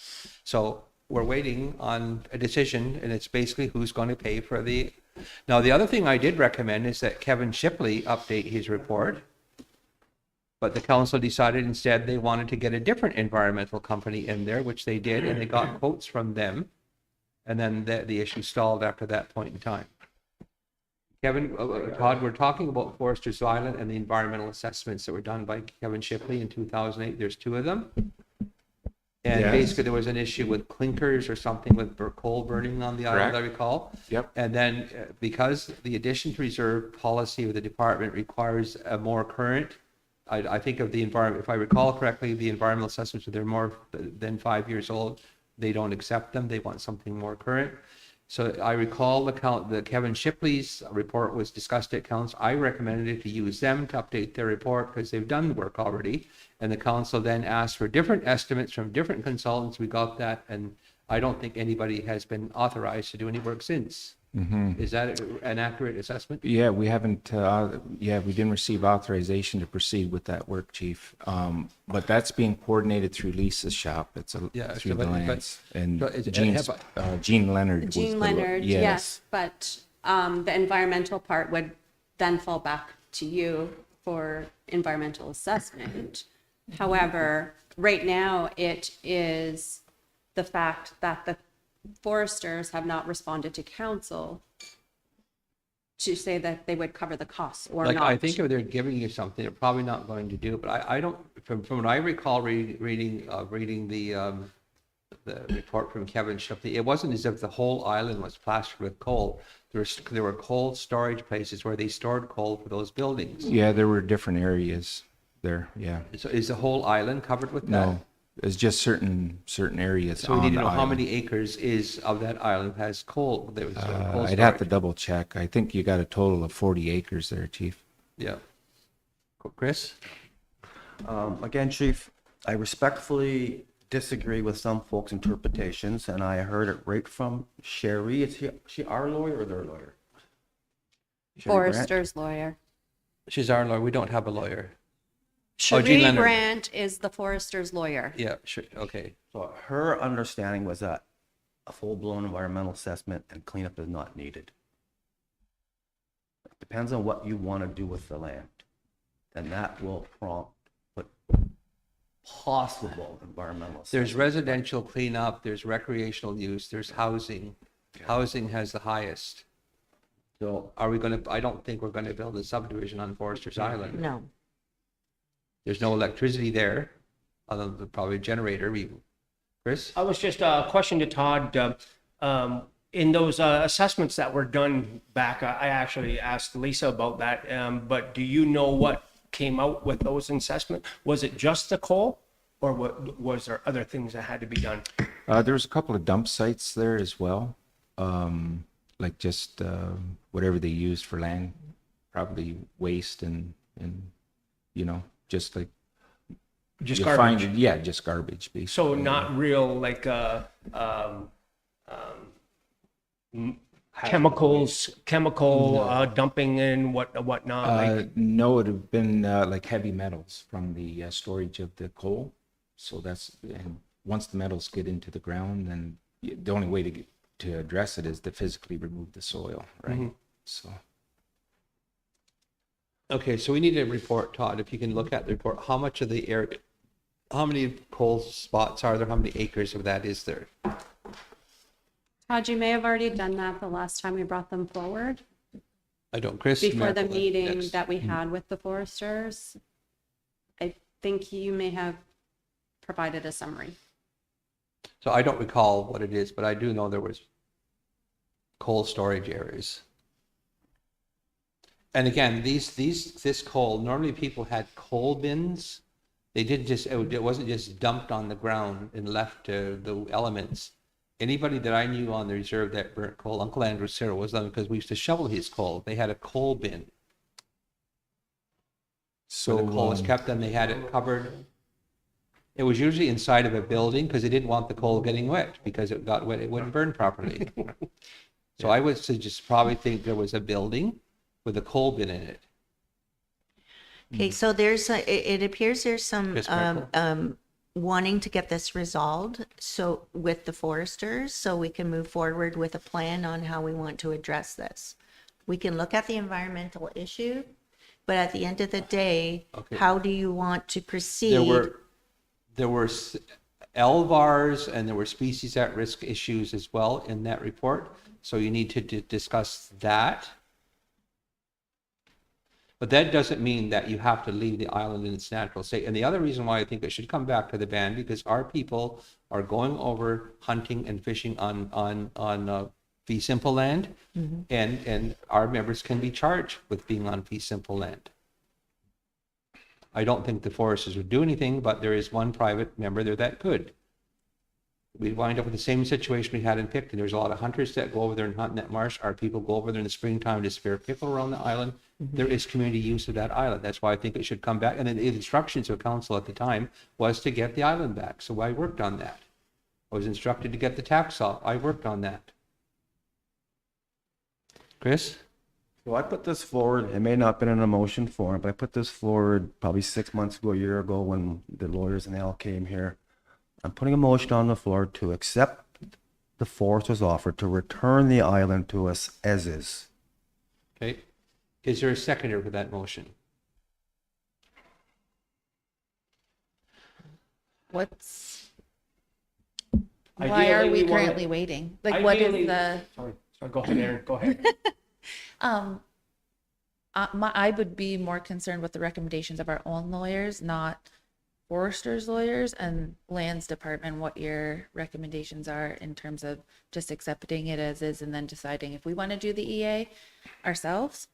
Speaker 3: So we're waiting on a decision, and it's basically who's going to pay for the. Now, the other thing I did recommend is that Kevin Shipley update his report. But the council decided instead they wanted to get a different environmental company in there, which they did, and they got quotes from them. And then the issue stalled after that point in time. Kevin, Todd, we're talking about Forester's Island and the environmental assessments that were done by Kevin Shipley in 2008. There's 2 of them. And
Speaker 5: Yes.
Speaker 3: basically there was an issue with clinkers or something with coal burning on the island,
Speaker 5: Correct.
Speaker 3: I recall.
Speaker 5: Yep.
Speaker 3: And then because the additions reserve policy of the department requires a more current, I think of the environment, if I recall correctly, the environmental assessments, if they're more than 5 years old, they don't accept them. They want something more current. So I recall the Kevin Shipley's report was discussed at council. I recommended to use them to update their report because they've done the work already. And the council then asked for different estimates from different consultants. We got that, and I don't think anybody has been authorized to do any work since. Is that an accurate assessment?
Speaker 5: Yeah, we haven't, we didn't receive authorization to proceed with that work, Chief. But that's being coordinated through Lisa's shop. It's
Speaker 3: Yeah,
Speaker 5: through
Speaker 3: so
Speaker 5: the
Speaker 3: but-
Speaker 5: Lance. And
Speaker 3: so is-
Speaker 5: Jean Leonard. was
Speaker 9: Jean
Speaker 5: the-
Speaker 9: Leonard, yes, but the environmental part would then fall back to you for environmental assessment. However, right now, it is the fact that the foresters have not responded to council to say that they would cover the costs or
Speaker 3: Like,
Speaker 9: not.
Speaker 3: I think if they're giving you something, they're probably not going to do, but I don't, from what I recall reading the report from Kevin Shipley, it wasn't as if the whole island was plastered with coal. There were coal storage places where they stored coal for those buildings.
Speaker 5: Yeah, there were different areas there, yeah.
Speaker 3: So is the whole island covered with that?
Speaker 5: No, it's just certain areas
Speaker 3: So we
Speaker 5: on
Speaker 3: need to
Speaker 5: the
Speaker 3: know how
Speaker 5: island.
Speaker 3: many acres of that island has coal. There was coal
Speaker 5: I'd have to
Speaker 3: storage.
Speaker 5: double check. I think you got a total of 40 acres there, Chief.
Speaker 3: Yeah. Chris?
Speaker 10: Again, Chief, I respectfully disagree with some folks' interpretations, and I heard it right from Sherry. Is she our lawyer or their lawyer? Sherry Brandt?
Speaker 9: Forester's lawyer.
Speaker 3: She's our lawyer. We don't have a lawyer. Jean
Speaker 9: Cherie
Speaker 3: Leonard.
Speaker 9: Brandt is the forester's lawyer.
Speaker 3: Yeah, sure. Okay.
Speaker 10: So her understanding was that a full-blown environmental assessment and cleanup is not needed. It depends on what you want to do with the land. And that will prompt what possible environmental assessment.
Speaker 3: There's residential cleanup, there's recreational use, there's housing. Housing has the highest. So are we going to, I don't think we're going to build a subdivision on Forester's Island.
Speaker 4: No.
Speaker 3: There's no electricity there, other than probably a generator. Chris?
Speaker 6: I was just a question to Todd. In those assessments that were done back, I actually asked Lisa about that. But do you know what came out with those assessments? Was it just the coal, or was there other things that had to be done?
Speaker 5: There was a couple of dump sites there as well, like just whatever they used for land, probably waste and
Speaker 11: just like
Speaker 6: Just
Speaker 11: you
Speaker 6: garbage.
Speaker 11: find it, yeah, just garbage basically.
Speaker 6: So not real like chemical dumping and whatnot. Like,
Speaker 11: No, it would have been like heavy metals from the storage of the coal. So that's, and once the metals get into the ground, then the only way to address it is to physically remove the soil, right? So.
Speaker 3: Okay, so we need a report, Todd, if you can look at the report, how much of the area, how many coal spots are there? How many acres of that is there?
Speaker 9: Todd, you may have already done that the last time we brought them forward,
Speaker 3: I don't, Chris?
Speaker 9: before the
Speaker 3: Merkel,
Speaker 9: meeting
Speaker 3: next.
Speaker 9: that we had with the foresters. I think you may have provided a summary.
Speaker 3: So I don't recall what it is, but I do know there was coal storage areas. And again, this coal, normally people had coal bins. They didn't just, it wasn't just dumped on the ground and left to the elements. Anybody that I knew on the reserve that burnt coal, Uncle Andrew Cyril was done because we used to shovel his coal. They had a coal bin.
Speaker 11: So
Speaker 3: Where the coal was kept and they had it covered. It was usually inside of a building because they didn't want the coal getting wet because it got wet, it wouldn't burn properly. So I would just probably think there was a building with a coal bin in it.
Speaker 4: Okay, so it appears there's some
Speaker 3: Chris Merkel?
Speaker 4: wanting to get this resolved, so with the foresters, so we can move forward with a plan on how we want to address this. We can look at the environmental issue, but at the end of the day,
Speaker 3: Okay.
Speaker 4: how do you want to proceed?
Speaker 3: There were LVARs and there were species at risk issues as well in that report. So you need to discuss that. But that doesn't mean that you have to leave the island in its natural state. And the other reason why I think it should come back to the ban, because our people are going over hunting and fishing on fee simple land, and our members can be charged with being on fee simple land. I don't think the foresters would do anything, but there is one private member there that could. We wind up with the same situation we had in Picton. There's a lot of hunters that go over there and hunt in that marsh. Our people go over there in the springtime to spear pickle around the island. There is community use of that island. That's why I think it should come back. And then the instructions of council at the time was to get the island back. So I worked on that. I was instructed to get the tax off. I worked on that. Chris?
Speaker 10: So I put this forward, it may not have been in a motion form, but I put this forward probably 6 months ago, a year ago, when the lawyers and Al came here. I'm putting a motion on the floor to accept the forester's offer to return the island to us as is.
Speaker 3: Okay. Is there a seconder for that motion?
Speaker 2: Why are
Speaker 6: Ideally,
Speaker 2: we
Speaker 6: we wanna-
Speaker 2: currently waiting? Like, what is
Speaker 6: Ideally-
Speaker 2: the,
Speaker 6: Sorry, go ahead, Aaron, go ahead.
Speaker 2: I would be more concerned with the recommendations of our own lawyers, not foresters' lawyers and lands department, what your recommendations are in terms of just accepting it as is and then deciding if we want to do the EA ourselves,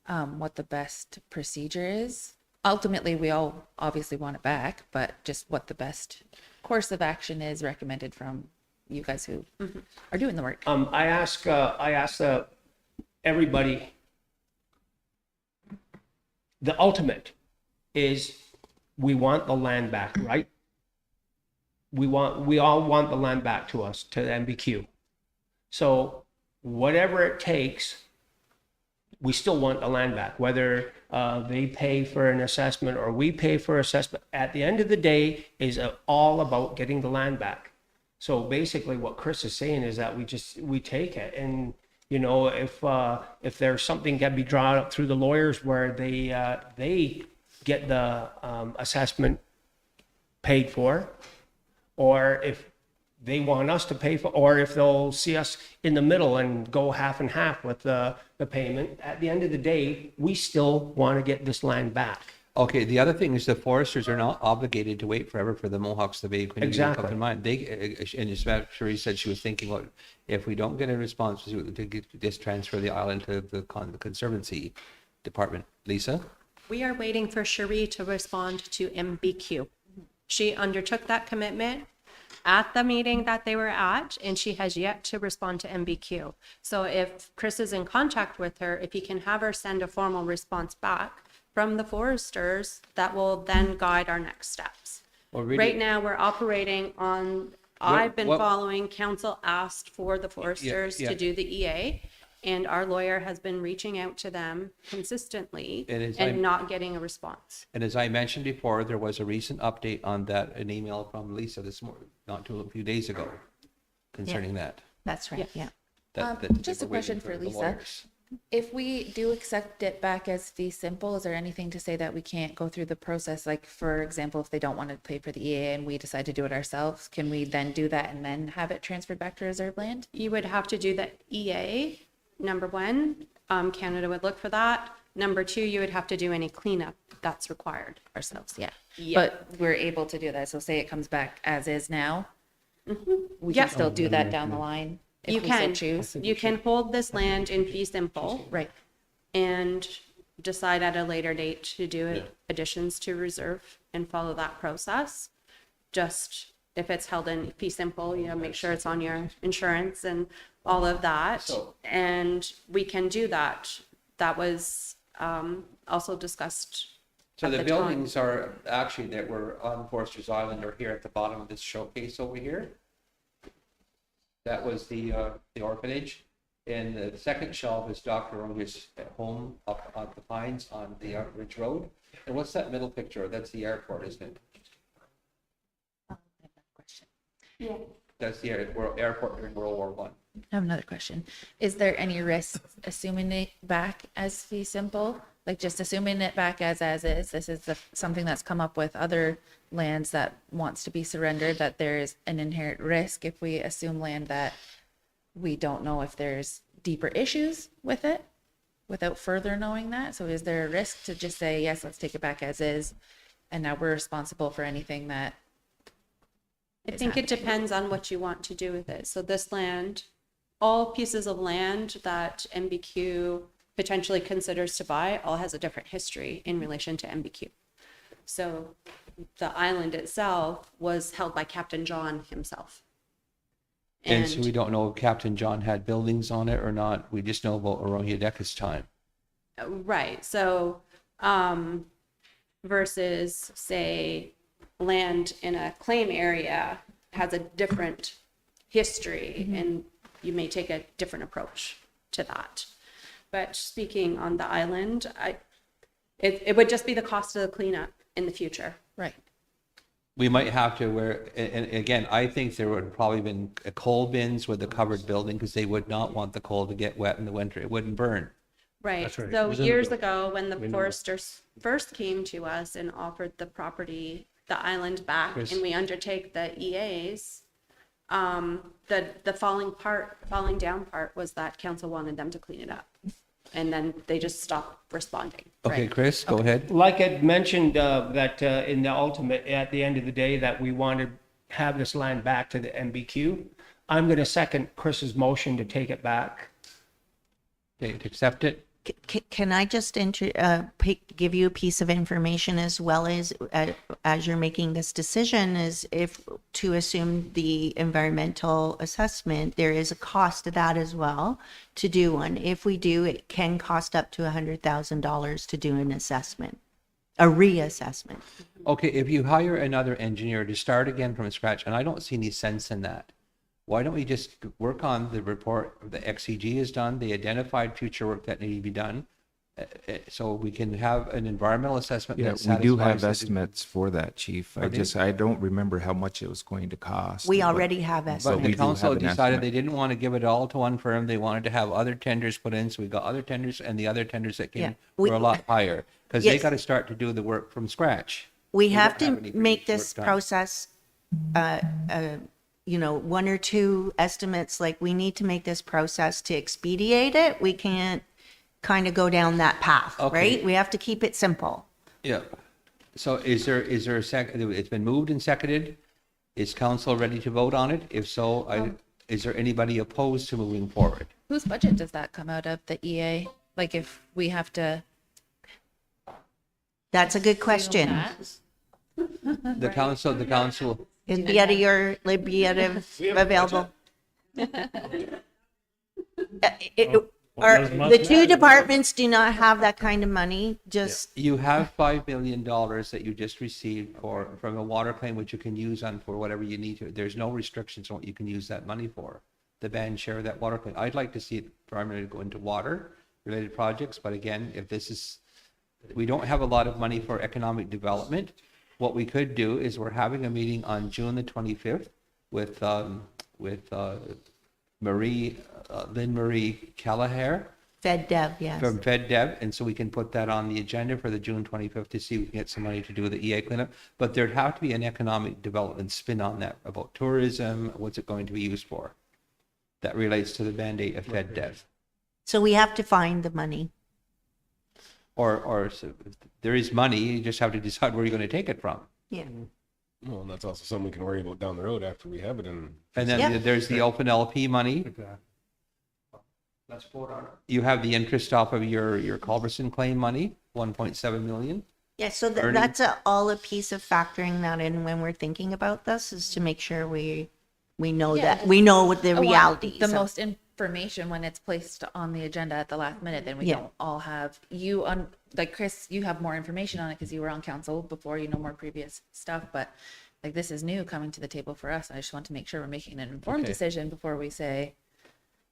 Speaker 2: what the best procedure is. Ultimately, we all obviously want it back, but just what the best course of action is recommended from you guys who are doing the work.
Speaker 6: I ask everybody, the ultimate is we want the land back, right? We all want the land back to us, to the MBQ. So whatever it takes, we still want the land back, whether they pay for an assessment or we pay for assessment. At the end of the day, is all about getting the land back. So basically what Chris is saying is that we take it, and you know, if there's something can be drawn up through the lawyers where they get the assessment paid for, or if they want us to pay for, or if they'll see us in the middle and go half and half with the payment, at the end of the day, we still want to get this land back.
Speaker 3: Okay, the other thing is the foresters are not obligated to wait forever for the Mohawks to be.
Speaker 6: Exactly.
Speaker 3: In mind. They, and as Cherie said, she was thinking, well, if we don't get a response, to just transfer the island to the Conservancy Department. Lisa?
Speaker 9: We are waiting for Cherie to respond to MBQ. She undertook that commitment at the meeting that they were at, and she has yet to respond to MBQ. So if Chris is in contact with her, if he can have her send a formal response back from the foresters that will then guide our next steps.
Speaker 3: Well, really-
Speaker 9: Right now, we're operating on, I've been
Speaker 3: what-
Speaker 9: following, council asked for the foresters
Speaker 3: yeah.
Speaker 9: to do the EA, and our lawyer has been reaching out to them consistently
Speaker 3: And as
Speaker 9: and
Speaker 3: I'm-
Speaker 9: not getting a response.
Speaker 3: And as I mentioned before, there was a recent update on that, an email from Lisa this morning, a few days ago, concerning that.
Speaker 4: That's right, yeah.
Speaker 3: that
Speaker 2: Just
Speaker 3: they
Speaker 2: a
Speaker 3: were waiting
Speaker 2: question for
Speaker 3: the
Speaker 2: Lisa.
Speaker 3: lawyers.
Speaker 2: If we do accept it back as fee simple, is there anything to say that we can't go through the process? Like, for example, if they don't want to pay for the EA and we decide to do it ourselves, can we then do that and then have it transferred back to reserve land?
Speaker 9: You would have to do the EA, number one. Canada would look for that. Number two, you would have to do any cleanup that's required.
Speaker 2: Ourselves, yeah.
Speaker 9: Yeah.
Speaker 2: But we're able to do that. So say it comes back as is now. We
Speaker 9: Yeah.
Speaker 2: can still do that down the line if
Speaker 9: You
Speaker 2: we so
Speaker 9: can
Speaker 2: choose.
Speaker 9: You can hold this land in fee simple
Speaker 2: Right.
Speaker 9: and decide at a later date to do additions to reserve and follow that process. Just if it's held in fee simple, make sure it's on your insurance and all of that. And we can do that. That was also discussed
Speaker 3: So
Speaker 9: at
Speaker 3: the
Speaker 9: time.
Speaker 3: buildings are actually that were on Forester's Island are here at the bottom of this showcase over here. That was the orphanage. And the second shelf is Dr. Ronger's home up on the Pines on the Ridge Road. And what's that middle picture? That's the airport, isn't it? That's the airport during World War One.
Speaker 2: I have another question. Is there any risk assuming it back as fee simple? Like just assuming it back as is? This is something that's come up with other lands that wants to be surrendered, that there's an inherent risk if we assume land that we don't know if there's deeper issues with it without further knowing that. So is there a risk to just say, yes, let's take it back as is, and now we're responsible for anything that
Speaker 9: I think it depends on what you want to do with it. So this land, all pieces of land that MBQ potentially considers to buy, all has a different history in relation to MBQ. So the island itself was held by Captain John himself.
Speaker 3: And so we don't know if Captain John had buildings on it or not. We just know about Orohiadeka's time.
Speaker 9: Right. So versus say land in a claim area has a different history and you may take a different approach to that. But speaking on the island, it would just be the cost of the cleanup in the future.
Speaker 2: right.
Speaker 3: We might have to and again, I think there would probably been coal bins with a covered building because they would not want the coal to get wet in the winter. It wouldn't burn.
Speaker 9: Right.
Speaker 1: That's right. It
Speaker 9: So
Speaker 1: was in the
Speaker 9: years
Speaker 1: bill.
Speaker 9: ago, when the
Speaker 1: We know
Speaker 9: foresters first came to us and offered the property, the island back,
Speaker 3: Chris?
Speaker 9: and we undertake the EAs, the falling down part was that council wanted them to clean it up. And then they just stopped responding.
Speaker 3: Okay,
Speaker 2: Right.
Speaker 3: Chris, go ahead.
Speaker 6: Like I mentioned, that in the ultimate, at the end of the day, that we want to have this land back to the MBQ. I'm going to second Chris's motion to take it back.
Speaker 3: Okay, to accept it.
Speaker 4: Can I just give you a piece of information as well as you're making this decision, is if to assume the environmental assessment, there is a cost to that as well to do one. If we do, it can cost up to $100,000 to do an assessment, a reassessment.
Speaker 3: Okay, if you hire another engineer to start again from scratch, and I don't see any sense in that, why don't we just work on the report the XCG has done, they identified future work that needed to be done, so we can have an environmental assessment
Speaker 11: Yeah,
Speaker 3: that
Speaker 11: we do have
Speaker 3: satisfies the-
Speaker 11: estimates for that, Chief.
Speaker 3: Pardon?
Speaker 11: I don't remember how much it was going to cost.
Speaker 4: We
Speaker 11: but-
Speaker 4: already have
Speaker 3: But
Speaker 4: estimates.
Speaker 11: we
Speaker 3: the
Speaker 11: do have
Speaker 3: council
Speaker 11: an
Speaker 3: decided
Speaker 11: estimate.
Speaker 3: they didn't want to give it all to one firm, they wanted to have other tenders put in, so we got other tenders, and the other tenders that
Speaker 4: Yeah,
Speaker 3: came
Speaker 4: we-
Speaker 3: were a lot higher, because they
Speaker 4: Yes.
Speaker 3: got to start to do the work from scratch.
Speaker 4: We
Speaker 3: We
Speaker 4: have
Speaker 3: don't have
Speaker 4: to
Speaker 3: any
Speaker 4: make
Speaker 3: previous
Speaker 4: this
Speaker 3: work done.
Speaker 4: process, one or two estimates, like we need to make this process to expedite it. We can't kind of go down that path,
Speaker 3: Okay.
Speaker 4: right? We have to keep it simple.
Speaker 3: Yeah. So is there a second, it's been moved and seconded. Is council ready to vote on it? If so, is there anybody opposed to moving forward?
Speaker 2: Whose budget does that come out of, the EA? Like if we have to
Speaker 4: That's a good question.
Speaker 3: The council,
Speaker 4: It'd be available. The two departments do not have that kind of money, just,
Speaker 3: You have $5 million that you just received from a water claim, which you can use on for whatever you need to. There's no restrictions on what you can use that money for. The band share of that water claim. I'd like to see it primarily go into water related projects, but again, if this is, we don't have a lot of money for economic development. What we could do is we're having a meeting on June the 25th with Lynn Marie Callagher
Speaker 4: Fed Dev, yes.
Speaker 3: from FedDev, and so we can put that on the agenda for the June 25th to see if we can get some money to do the EA cleanup. But there'd have to be an economic development spin on that about tourism. What's it going to be used for? That relates to the mandate of FedDev.
Speaker 4: So we have to find the money.
Speaker 3: Or so if there is money, you just have to decide where you're going to take it from.
Speaker 4: Yeah.
Speaker 8: Well, and that's also something we can worry about down the road after we have it in.
Speaker 3: And then
Speaker 4: Yeah.
Speaker 3: there's the open LP money.
Speaker 1: Let's vote on it.
Speaker 3: You have the interest off of your Culberson claim money, 1.7 million.
Speaker 4: Yeah, so
Speaker 3: Ernie?
Speaker 4: that's all a piece of factoring that in when we're thinking about this, is to make sure we know
Speaker 2: Yeah.
Speaker 4: that, we know what the
Speaker 2: I want
Speaker 4: reality.
Speaker 2: The most information when it's placed on the agenda at the last minute, then we
Speaker 4: Yeah.
Speaker 2: don't all have you on, like Chris, you have more information on it because you were on council before, you know more previous stuff, but like this is new coming to the table for us. I just want to make sure we're making an informed
Speaker 3: Okay.
Speaker 2: decision before we say,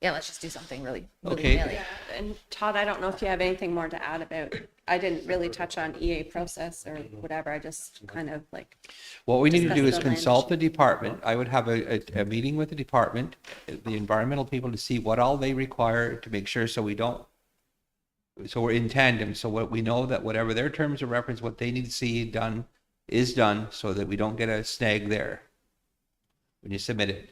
Speaker 2: yeah, let's just do something really
Speaker 3: Okay.
Speaker 2: willy-nilly.
Speaker 9: And Todd, I don't know if you have anything more to add about, I didn't really touch on EA process or whatever. I just kind of like,
Speaker 3: What we need to
Speaker 9: Discuss
Speaker 3: do is
Speaker 9: the land
Speaker 3: consult the department. I would have a meeting with the department, the environmental people, to see what all they require to make sure so we don't, so we're in tandem. So what we know that whatever their terms of reference, what they need to see done is done, so that we don't get a snag there when you submit it.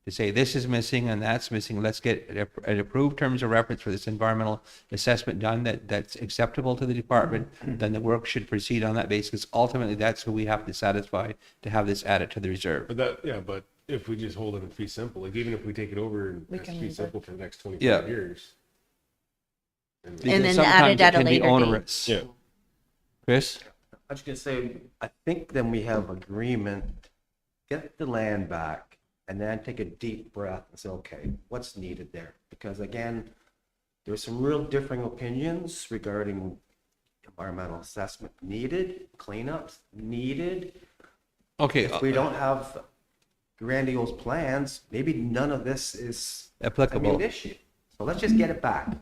Speaker 3: To say this is missing and that's missing, let's get an approved terms of reference for this environmental assessment done that's acceptable to the department, then the work should proceed on that basis. Ultimately, that's who we have to satisfy to have this added to the reserve.
Speaker 8: But if we just hold it in fee simple, like even if we take it over and
Speaker 2: We
Speaker 8: it's
Speaker 2: can
Speaker 8: fee
Speaker 2: leave it.
Speaker 8: simple for the next 25
Speaker 3: Yeah.
Speaker 8: years.
Speaker 3: Because
Speaker 4: then add
Speaker 3: sometimes
Speaker 4: it at a
Speaker 3: can be
Speaker 4: later date.
Speaker 3: onerous.
Speaker 8: Yeah.
Speaker 3: Chris?
Speaker 10: I was gonna say, I think then we have agreement, get the land back, and then take a deep breath and say, okay, what's needed there? Because again, there's some real differing opinions regarding environmental assessment needed, cleanups needed.
Speaker 3: Okay,
Speaker 10: If we don't have grandiose plans, maybe none of this is a
Speaker 3: applicable.
Speaker 10: main issue. So let's just get it back.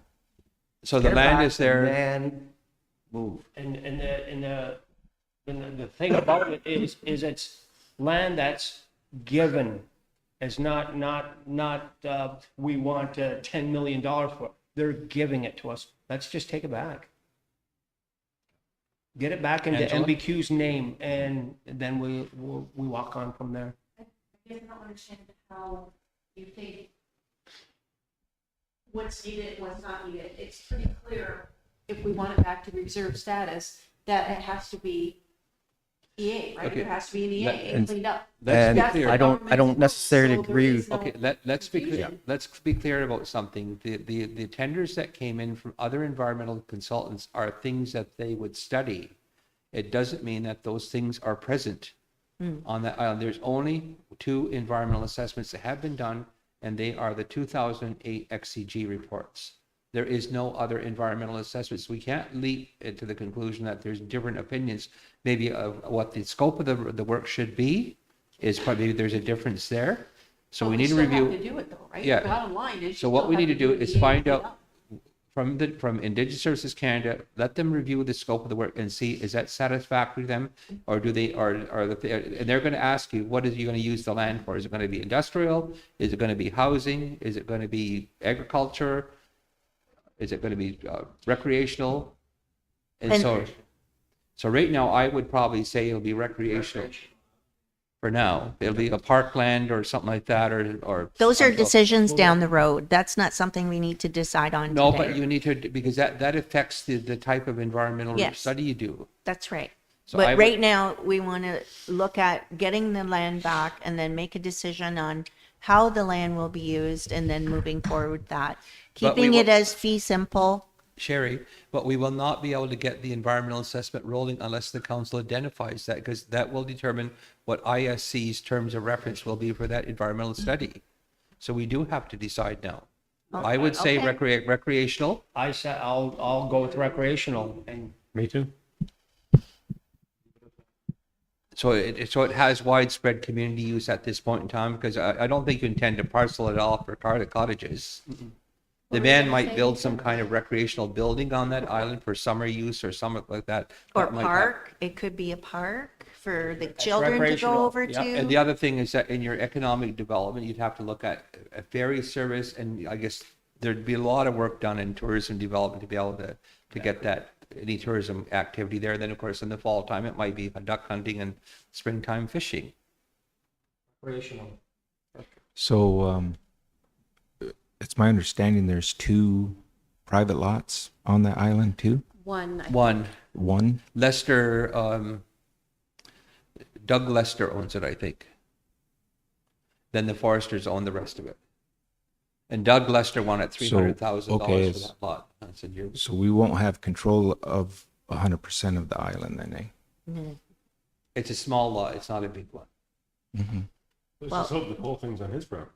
Speaker 3: So the
Speaker 10: Get it
Speaker 3: land
Speaker 10: back
Speaker 3: is there.
Speaker 10: And then move.
Speaker 6: And the thing about it is it's land that's given. It's not we want $10 million for it. They're giving it to us. Let's just take it back. Get it back into
Speaker 3: Angela?
Speaker 6: MBQ's name, and then we walk on from there.
Speaker 7: I guess I don't understand how you think what's needed, what's not needed. It's pretty clear, if we want it back to reserve status, that it has to be EA, right?
Speaker 3: Okay.
Speaker 7: It has to be an EA
Speaker 3: Let-
Speaker 7: and cleaned up.
Speaker 3: Let's be
Speaker 10: And
Speaker 3: clear.
Speaker 10: I don't necessarily
Speaker 7: So there
Speaker 10: agree.
Speaker 7: is no
Speaker 3: Okay, let's be clear.
Speaker 7: confusion.
Speaker 3: Let's be clear about something. The tenders that came in from other environmental consultants are things that they would study. It doesn't mean that those things are present on that island. There's only 2 environmental assessments that have been done, and they are the 2008 XCG reports. There is no other environmental assessments. We can't leap into the conclusion that there's different opinions, maybe of what the scope of the work should be, is probably there's a difference there. So
Speaker 7: But
Speaker 3: we need to
Speaker 7: still have
Speaker 3: review.
Speaker 7: to do it though, right?
Speaker 3: Yeah.
Speaker 7: The bottom line is.
Speaker 3: So
Speaker 7: you
Speaker 3: what
Speaker 7: still
Speaker 3: we
Speaker 7: have
Speaker 3: need to do
Speaker 7: the
Speaker 3: is
Speaker 7: EA
Speaker 3: find
Speaker 7: cleaned
Speaker 3: out
Speaker 7: up.
Speaker 3: from Indigenous Services Canada, let them review the scope of the work and see, is that satisfactory to them? Or do they, and they're going to ask you, what are you going to use the land for? Is it going to be industrial? Is it going to be housing? Is it going to be agriculture? Is it going to be recreational? And so right now, I would probably say it'll be recreational for now. It'll be a parkland or something like that, or.
Speaker 4: Those are decisions down the road. That's not something we need to decide on
Speaker 3: No,
Speaker 4: today.
Speaker 3: but you need to, because that affects the type of environmental
Speaker 4: Yes.
Speaker 3: study you do.
Speaker 4: That's right.
Speaker 3: So I
Speaker 4: But
Speaker 3: would-
Speaker 4: right now, we want to look at getting the land back and then make a decision on how the land will be used and then moving forward with that.
Speaker 3: But we
Speaker 4: Keeping it
Speaker 3: will-
Speaker 4: as fee simple.
Speaker 3: Sherry, but we will not be able to get the environmental assessment rolling unless the council identifies that, because that will determine what ISC's terms of reference will be for that environmental study. So we do have to decide now. I would say
Speaker 4: Okay.
Speaker 3: recreational.
Speaker 6: I said, I'll go with recreational and
Speaker 8: Me too.
Speaker 3: So it has widespread community use at this point in time, because I don't think you intend to parcel it off for cottages. The man might build some kind of recreational building on that island for summer use or something like that.
Speaker 4: Or
Speaker 3: That might have-
Speaker 4: park, it could be a park for the children to
Speaker 6: recreational,
Speaker 4: go over
Speaker 6: yeah.
Speaker 4: to.
Speaker 3: And the other thing is that in your economic development, you'd have to look at a ferry service, and I guess there'd be a lot of work done in tourism development to be able to get that, any tourism activity there. Then, of course, in the fall time, it might be duck hunting and springtime fishing.
Speaker 6: recreational.
Speaker 11: So, it's my understanding there's 2 private lots on that island too?
Speaker 9: One,
Speaker 3: One,
Speaker 11: One?
Speaker 3: Lester, Doug Lester owns it, I think. Then the Foresters own the rest of it. And Doug Lester wanted $300,000
Speaker 11: okay,
Speaker 3: for
Speaker 11: it's-
Speaker 3: that lot. I said, you're,
Speaker 11: So we won't have control of 100% of the island then, eh?
Speaker 3: it's a small lot, it's not a big one.
Speaker 8: Let's
Speaker 4: Well-
Speaker 8: just hope the whole thing's on his property.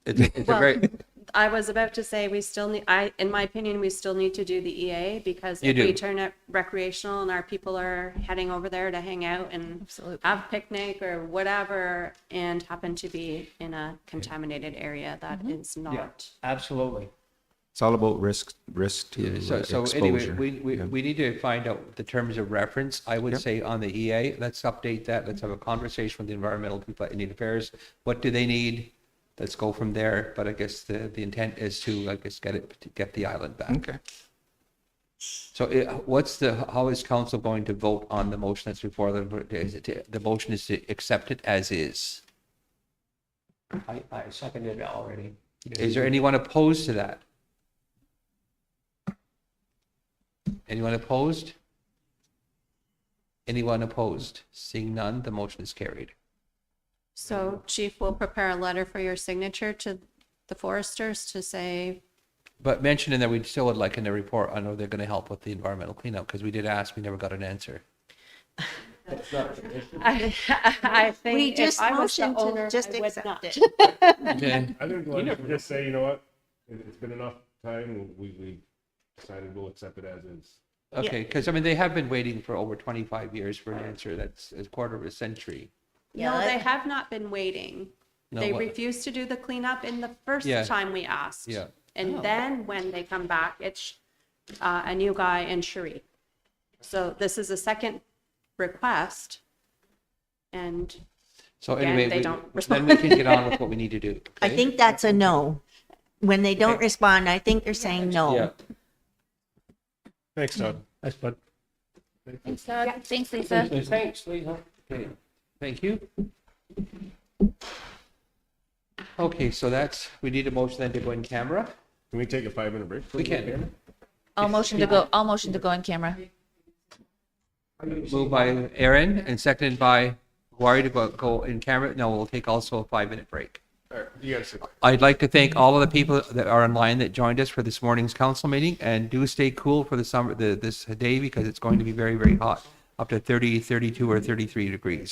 Speaker 3: It's a
Speaker 9: Well,
Speaker 3: very,
Speaker 9: I was about to say, we still need, in my opinion, we still need to do the EA, because
Speaker 3: You
Speaker 9: if we
Speaker 3: do.
Speaker 9: turn it recreational and our people are heading over there to hang out and
Speaker 2: Absolutely.
Speaker 9: have picnic or whatever, and happen to be in a contaminated area, that is
Speaker 6: Yeah,
Speaker 9: not.
Speaker 6: absolutely.
Speaker 11: It's all about risk to
Speaker 3: so anyway,
Speaker 11: exposure. Yeah.
Speaker 3: we need to find out the terms of reference. I would
Speaker 11: Yep.
Speaker 3: say on the EA, let's update that. Let's have a conversation with the environmental people at Indian Affairs. What do they need? Let's go from there. But I guess the intent is to, I guess, get the island back.
Speaker 11: Okay.
Speaker 3: So how is council going to vote on the motion that's before them? The motion is to accept it as is.
Speaker 6: I seconded it already.
Speaker 3: Is there anyone opposed to that? Anyone opposed? Anyone opposed? Seeing none, the motion is carried.
Speaker 9: So Chief will prepare a letter for your signature to the foresters to say,
Speaker 3: But mention in there, we still would like in the report, I know they're going to help with the environmental cleanup, because we did ask, we never got an answer.
Speaker 9: I think
Speaker 4: We
Speaker 9: if
Speaker 4: just
Speaker 9: I was the
Speaker 4: motioned to
Speaker 9: owner,
Speaker 4: just
Speaker 9: I would
Speaker 4: accept
Speaker 9: not.
Speaker 4: it.
Speaker 3: Okay.
Speaker 8: I think let's just say, you know what, it's been enough time, we decided we'll accept it as is.
Speaker 3: Okay, because I mean, they have been waiting for over 25 years for an answer. That's a quarter of a century.
Speaker 9: No,
Speaker 4: Yeah,
Speaker 9: they have not been waiting.
Speaker 3: No,
Speaker 9: They
Speaker 3: what-
Speaker 9: refused to do the cleanup in the first
Speaker 3: Yeah.
Speaker 9: time we asked.
Speaker 3: Yeah.
Speaker 9: And then when they come back, it's a new guy and Cherie. So this is a second request. And
Speaker 3: So
Speaker 9: Again,
Speaker 3: anyway,
Speaker 9: they don't
Speaker 3: then we can get on with what we need to do.
Speaker 4: I
Speaker 3: okay?
Speaker 4: think that's a no. When they don't
Speaker 3: Okay.
Speaker 4: respond, I think they're saying no.
Speaker 3: Yeah.
Speaker 8: Thanks, Todd.
Speaker 1: That's but
Speaker 2: Thanks, Todd. Thanks, Lisa.
Speaker 6: Thanks, Lisa.
Speaker 3: Okay, thank you. Okay, so we need a motion then to go in camera.
Speaker 8: Can we take a 5-minute break?
Speaker 3: We can.
Speaker 2: I'll motion to go in camera.
Speaker 3: Moved by Aaron and seconded by Wari to go in camera. No, we'll take also a 5-minute break.
Speaker 8: All right, you guys sit.
Speaker 3: I'd like to thank all of the people that are online that joined us for this morning's council meeting, and do stay cool for the summer, this day, because it's going to be very, very hot, up to 30, 32, or 33 degrees.